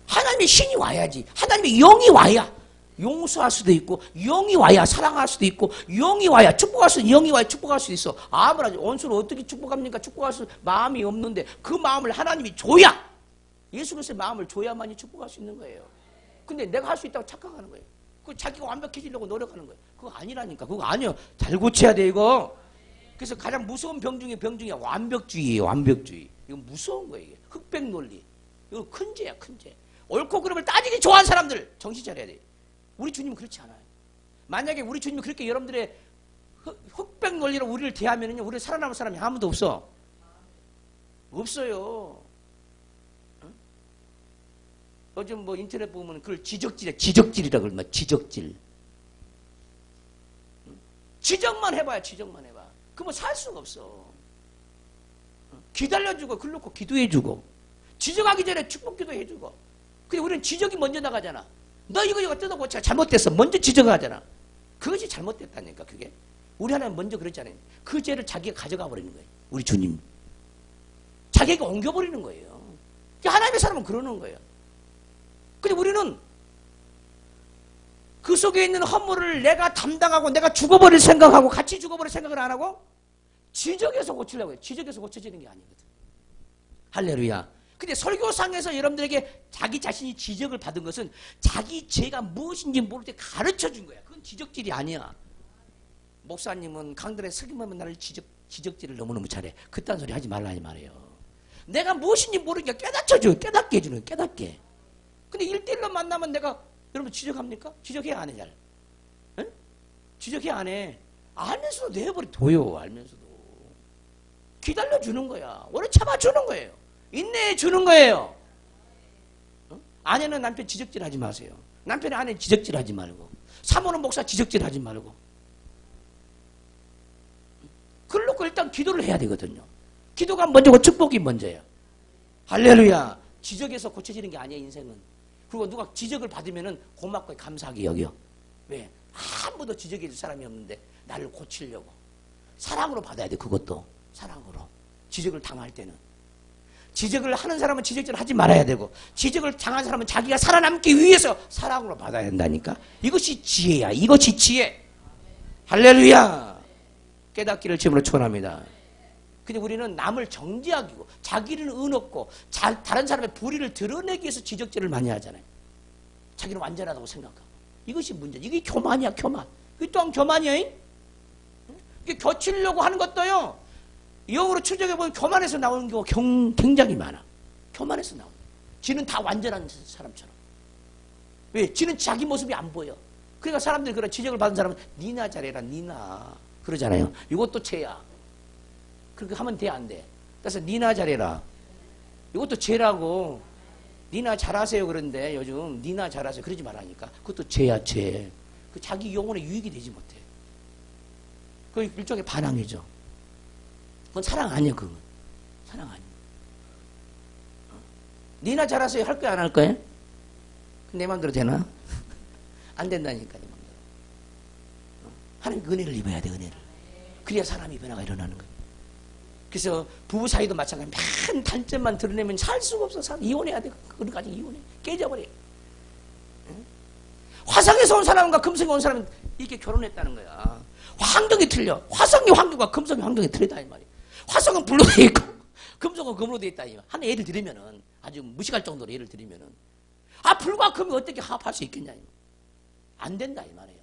하나님의 신이 와야지. 하나님의 영이 와야 용서할 수도 있고, 영이 와야 사랑할 수도 있고, 영이 와야 축복할 수, 영이 와야 축복할 수 있어. 아무나 원수를 어떻게 축복합니까? 축복할 수 마음이 없는데 그 마음을 하나님이 줘야, 예수 그리스도의 마음을 줘야만이 축복할 수 있는 거예요. 근데 내가 할 수 있다고 착각하는 거예요. 그 자기가 완벽해지려고 노력하는 거예요. 그거 아니라니까. 그거 아니요. 잘 고쳐야 돼 이거. 그래서 가장 무서운 병 중에 완벽주의예요. 완벽주의. 이거 무서운 거예요. 이게. 흑백 논리. 이거 큰 죄야, 큰 죄. 옳고 그름을 따지기 좋아하는 사람들 정신 차려야 돼. 우리 주님은 그렇지 않아요. 만약에 우리 주님이 그렇게 여러분들의 흑백 논리로 우리를 대하면은요, 우리 살아남을 사람이 아무도 없어. 없어요. 요즘 뭐 인터넷 보면 그걸 지적질이라 그러면 지적질. 지적만 해봐야, 지적만 해봐. 그러면 살 수가 없어. 기다려주고, 글 놓고 기도해주고, 지적하기 전에 축복기도 해주고. 근데 우리는 지적이 먼저 나가잖아. 너 이거 뜯어고쳐 잘못됐어. 먼저 지적하잖아. 그것이 잘못됐다니까, 그게. 우리 하나님 먼저 그랬잖아요. 그 죄를 자기가 가져가 버리는 거예요. 우리 주님. 자기가 옮겨버리는 거예요. 하나님의 사람은 그러는 거예요. 근데 우리는 그 속에 있는 허물을 내가 담당하고 내가 죽어버릴 생각하고 같이 죽어버릴 생각을 안 하고 지적해서 고치려고 해요. 지적해서 고쳐지는 게 아니거든. 할렐루야. 근데 설교상에서 여러분들에게 자기 자신이 지적을 받은 것은 자기 죄가 무엇인지 모를 때 가르쳐 준 거야. 그건 지적질이 아니야. 목사님은 강단에 서기만 나를 지적질을 너무너무 잘해. 그딴 소리 하지 말라 이 말이에요. 내가 무엇인지 모르니까 깨닫혀줘. 깨닫게 해주는 거야. 깨닫게. 근데 1대1로 만나면 내가 여러분 지적합니까? 지적해야 안 해, 잘. 응? 지적해야 안 해. 알면서도 내버려둬요. 알면서도. 기다려주는 거야. 오래 참아주는 거예요. 인내해주는 거예요. 응? 아내는 남편 지적질하지 마세요. 남편이 아내 지적질하지 말고, 사모는 목사 지적질하지 말고. 그걸 놓고 일단 기도를 해야 되거든요. 기도가 먼저고 축복이 먼저예요. 할렐루야. 지적해서 고쳐지는 게 아니야, 인생은. 그리고 누가 지적을 받으면은 고맙고 감사하게 여겨. 왜? 아무도 지적해 줄 사람이 없는데 나를 고치려고. 사랑으로 받아야 돼. 그것도 사랑으로. 지적을 당할 때는. 지적을 하는 사람은 지적질을 하지 말아야 되고 지적을 당한 사람은 자기가 살아남기 위해서 사랑으로 받아야 된다니까. 이것이 지혜야. 이것이 지혜. 할렐루야. 깨닫기를 주님으로 축원합니다. 근데 우리는 남을 정죄하기고 자기를 의롭고 다른 사람의 불의를 드러내기 위해서 지적질을 많이 하잖아요. 자기는 완전하다고 생각하고. 이것이 문제. 이게 교만이야. 교만. 이게 또한 교만이야. 이게 교치려고 하는 것도요. 영어로 추적해보면 교만에서 나오는 경우가 굉장히 많아. 교만에서 나오는. 지는 다 완전한 사람처럼. 왜? 지는 자기 모습이 안 보여. 그러니까 사람들이 그런 지적을 받은 사람은 니나 잘해라 니나 그러잖아요. 이것도 죄야. 그렇게 하면 돼 안 돼? 그래서 니나 잘해라. 이것도 죄라고. 니나 잘하세요 그런데 요즘 니나 잘하세요 그러지 말라니까. 그것도 죄야 죄. 그 자기 영혼에 유익이 되지 못해. 그 일종의 반항이죠. 그건 사랑 아니야 그건. 사랑 아니야. 니나 잘하세요 할 거야 안 할 거야? 내 맘대로 되나? 안 된다니까 내 맘대로. 하나님 은혜를 입어야 돼 은혜를. 그래야 사람이 변화가 일어나는 거야. 그래서 부부 사이도 마찬가지. 맨 단점만 드러내면 살 수가 없어. 이혼해야 돼. 그거까지 이혼해. 깨져버려. 화성에서 온 사람과 금성에 온 사람은 이렇게 결혼했다는 거야. 환경이 틀려. 화성의 환경과 금성의 환경이 틀리다 이 말이야. 화성은 불로 돼 있고 금성은 금으로 돼 있다 이 말. 하나 예를 들으면은 아주 무식할 정도로 예를 들으면은 불과 금이 어떻게 합할 수 있겠냐 이 말. 안 된다 이 말이에요.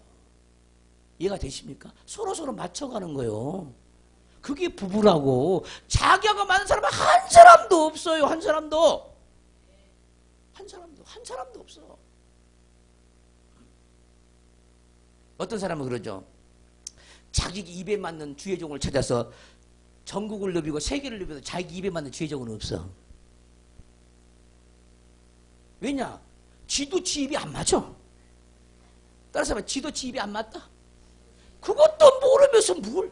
이해가 되십니까? 서로 맞춰가는 거예요. 그게 부부라고. 자기하고 맞는 사람은 한 사람도 없어요. 한 사람도 없어. 어떤 사람은 그러죠. 자기 입에 맞는 주의종을 찾아서 전국을 누비고 세계를 누비도 자기 입에 맞는 주의종은 없어. 왜냐? 지도 지 입이 안 맞아. 따라서 지도 지 입이 안 맞다. 그것도 모르면서 뭘?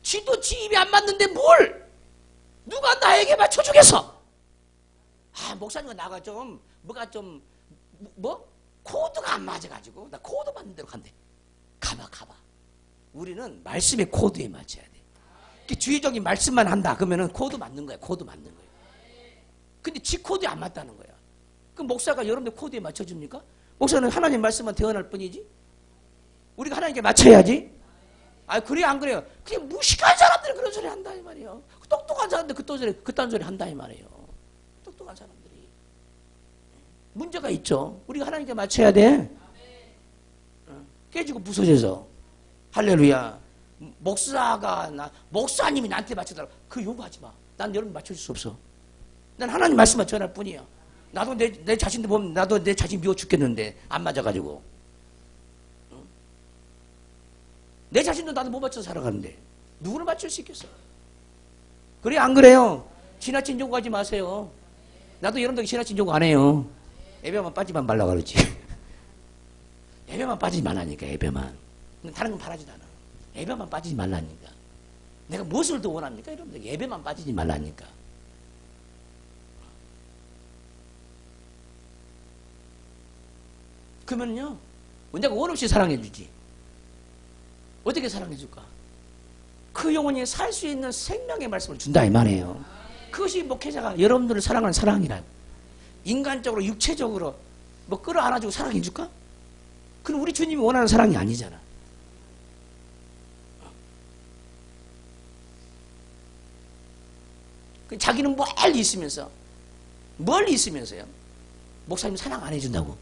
지도 지 입이 안 맞는데 뭘? 누가 나에게 맞춰주겠어? 목사님과 나가 좀 뭐가 좀 코드가 안 맞아가지고 나 코드 맞는 대로 간대. 가봐. 우리는 말씀의 코드에 맞춰야 돼. 주의적인 말씀만 한다. 그러면은 코드 맞는 거야. 코드 맞는 거야. 근데 지 코드에 안 맞다는 거야. 그럼 목사가 여러분들 코드에 맞춰줍니까? 목사는 하나님 말씀만 대언할 뿐이지. 우리가 하나님께 맞춰야지. 그래요 안 그래요? 그냥 무식한 사람들이 그런 소리 한다 이 말이에요. 똑똑한 사람들 그딴 소리 한다 이 말이에요. 똑똑한 사람들이. 문제가 있죠. 우리가 하나님께 맞춰야 돼. 깨지고 부서져서. 할렐루야. 목사님이 나한테 맞춰달라고. 그 요구하지 마. 난 여러분 맞춰줄 수 없어. 난 하나님 말씀만 전할 뿐이야. 나도 내 자신도 보면 나도 내 자신 미워 죽겠는데 안 맞아가지고. 내 자신도 나도 못 맞춰서 살아가는데 누구를 맞출 수 있겠어? 그래 안 그래요? 지나친 요구하지 마세요. 나도 여러분들 지나친 요구 안 해요. 예배만 빠지만 말라고 그러지. 예배만 빠지지 말라니까. 예배만. 다른 건 바라지도 않아. 예배만 빠지지 말라니까. 내가 무엇을 더 원합니까? 여러분들 예배만 빠지지 말라니까. 그러면요 내가 원 없이 사랑해 주지. 어떻게 사랑해 줄까? 그 영혼이 살 수 있는 생명의 말씀을 준다 이 말이에요. 그것이 목회자가 여러분들을 사랑하는 사랑이란. 인간적으로 육체적으로 끌어안아주고 사랑해 줄까? 그건 우리 주님이 원하는 사랑이 아니잖아. 자기는 멀리 있으면서요 목사님 사랑 안 해준다고.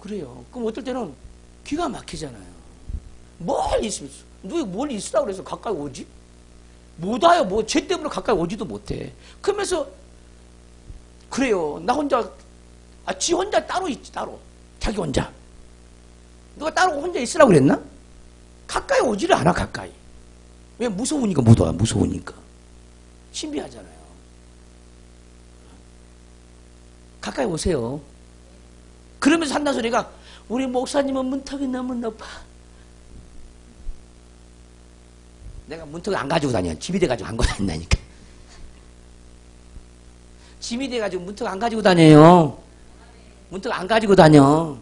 그래요. 그럼 어떨 때는 기가 막히잖아요. 멀리 있으면서. 너 멀리 있으라고 그래서 가까이 오지? 못 와요. 죄 때문에 가까이 오지도 못해. 그러면서 그래요. 나 혼자 지 혼자 따로 있지. 따로. 자기 혼자. 누가 따로 혼자 있으라고 그랬나? 가까이 오지를 않아. 가까이. 왜? 무서우니까 못 와. 무서우니까. 신비하잖아요. 가까이 오세요. 그러면서 한다는 소리가 우리 목사님은 문턱이 너무 높아. 내가 문턱을 안 가지고 다녀. 짐이 돼가지고 안 가지고 다닌다니까. 짐이 돼가지고 문턱 안 가지고 다녀요. 문턱 안 가지고 다녀.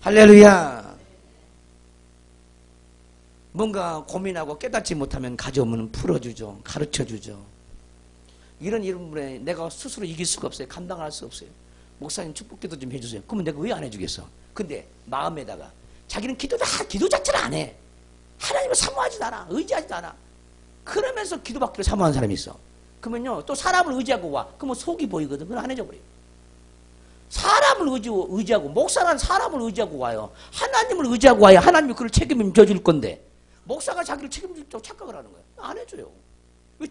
할렐루야. 뭔가 고민하고 깨닫지 못하면 가져오면 풀어주죠. 가르쳐주죠. 이런 분에 내가 스스로 이길 수가 없어요. 감당할 수 없어요. 목사님 축복기도 좀 해주세요. 그러면 내가 왜 안 해주겠어? 근데 마음에다가 자기는 기도 자체를 안 해. 하나님을 사모하지도 않아. 의지하지도 않아. 그러면서 기도받기를 사모하는 사람이 있어. 그러면요 또 사람을 의지하고 와. 그러면 속이 보이거든. 그건 안 해줘버려요. 사람을 의지하고 목사는 사람을 의지하고 와요. 하나님을 의지하고 와야 하나님이 그를 책임을 져줄 건데 목사가 자기를 책임질 줄 착각을 하는 거예요. 안 해줘요. 왜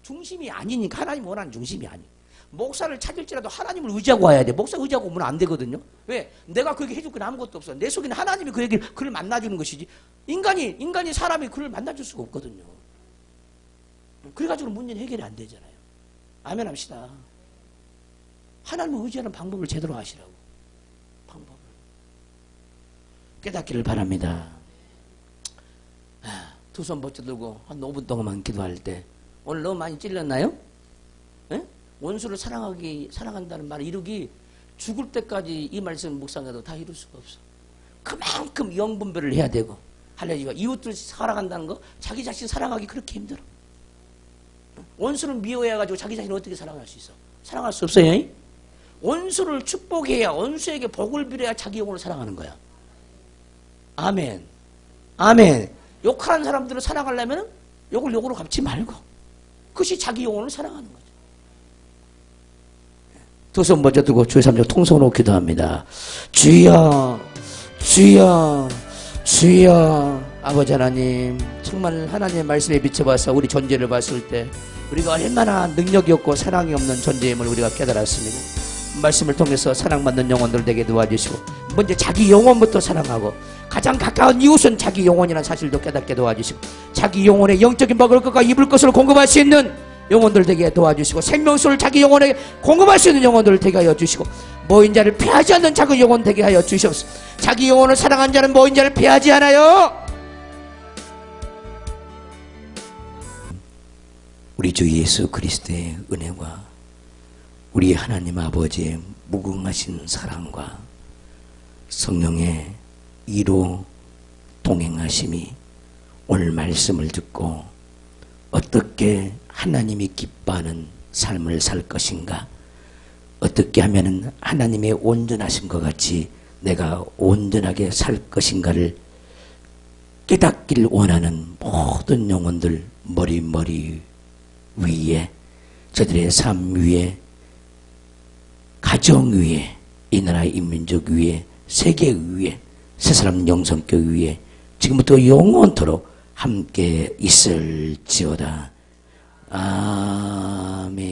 중심이 아니니까. 하나님 원하는 중심이 아니. 목사를 찾을지라도 하나님을 의지하고 와야 돼. 목사 의지하고 오면 안 되거든요. 왜? 내가 그에게 해줄 건 아무것도 없어. 내 속에는 하나님이 그를 만나주는 것이지. 인간이 사람이 그를 만나줄 수가 없거든요. 그래가지고 문제는 해결이 안 되잖아요. 아멘 합시다. 하나님을 의지하는 방법을 제대로 하시라고. 방법을. 깨닫기를 바랍니다. 두 손 버텨들고 한 5분 동안만 기도할 때 오늘 너무 많이 찔렸나요? 에? 원수를 사랑한다는 말을 이루기 죽을 때까지 이 말씀 묵상해도 다 이룰 수가 없어. 그만큼 영분별을 해야 되고 할렐루야. 이웃들 사랑한다는 거 자기 자신 사랑하기 그렇게 힘들어. 원수는 미워해가지고 자기 자신을 어떻게 사랑할 수 있어? 사랑할 수 없어요. 원수를 축복해야 원수에게 복을 빌어야 자기 영혼을 사랑하는 거야. 아멘. 아멘. 욕하는 사람들을 사랑하려면 욕을 욕으로 갚지 말고 그것이 자기 영혼을 사랑하는 거죠. 두 손 먼저 두고 주의 삼종 통성으로 기도합니다. 주여 주여 주여. 아버지 하나님 정말 하나님의 말씀에 비춰봐서 우리 존재를 봤을 때 우리가 얼마나 능력이 없고 사랑이 없는 존재임을 우리가 깨달았습니다. 말씀을 통해서 사랑받는 영혼들 되게 도와주시고 먼저 자기 영혼부터 사랑하고 가장 가까운 이웃은 자기 영혼이라는 사실도 깨닫게 도와주시고 자기 영혼의 영적인 먹을 것과 입을 것을 공급할 수 있는 영혼들 되게 도와주시고 생명수를 자기 영혼에 공급할 수 있는 영혼들을 되게 하여 주시고 모인 자를 피하지 않는 작은 영혼 되게 하여 주시옵소서. 자기 영혼을 사랑한 자는 모인 자를 피하지 않아요. 우리 주 예수 그리스도의 은혜와 우리 하나님 아버지의 무궁하신 사랑과 성령의 이로 동행하심이 오늘 말씀을 듣고 어떻게 하나님이 기뻐하는 삶을 살 것인가, 어떻게 하면 하나님의 온전하심과 같이 내가 온전하게 살 것인가를 깨닫기를 원하는 모든 영혼들 머리 위에, 저들의 삶 위에, 가정 위에, 이 나라의 인민족 위에, 세계 위에, 새사람 영성교 위에 지금부터 영원토록 함께 있을지어다. 아멘.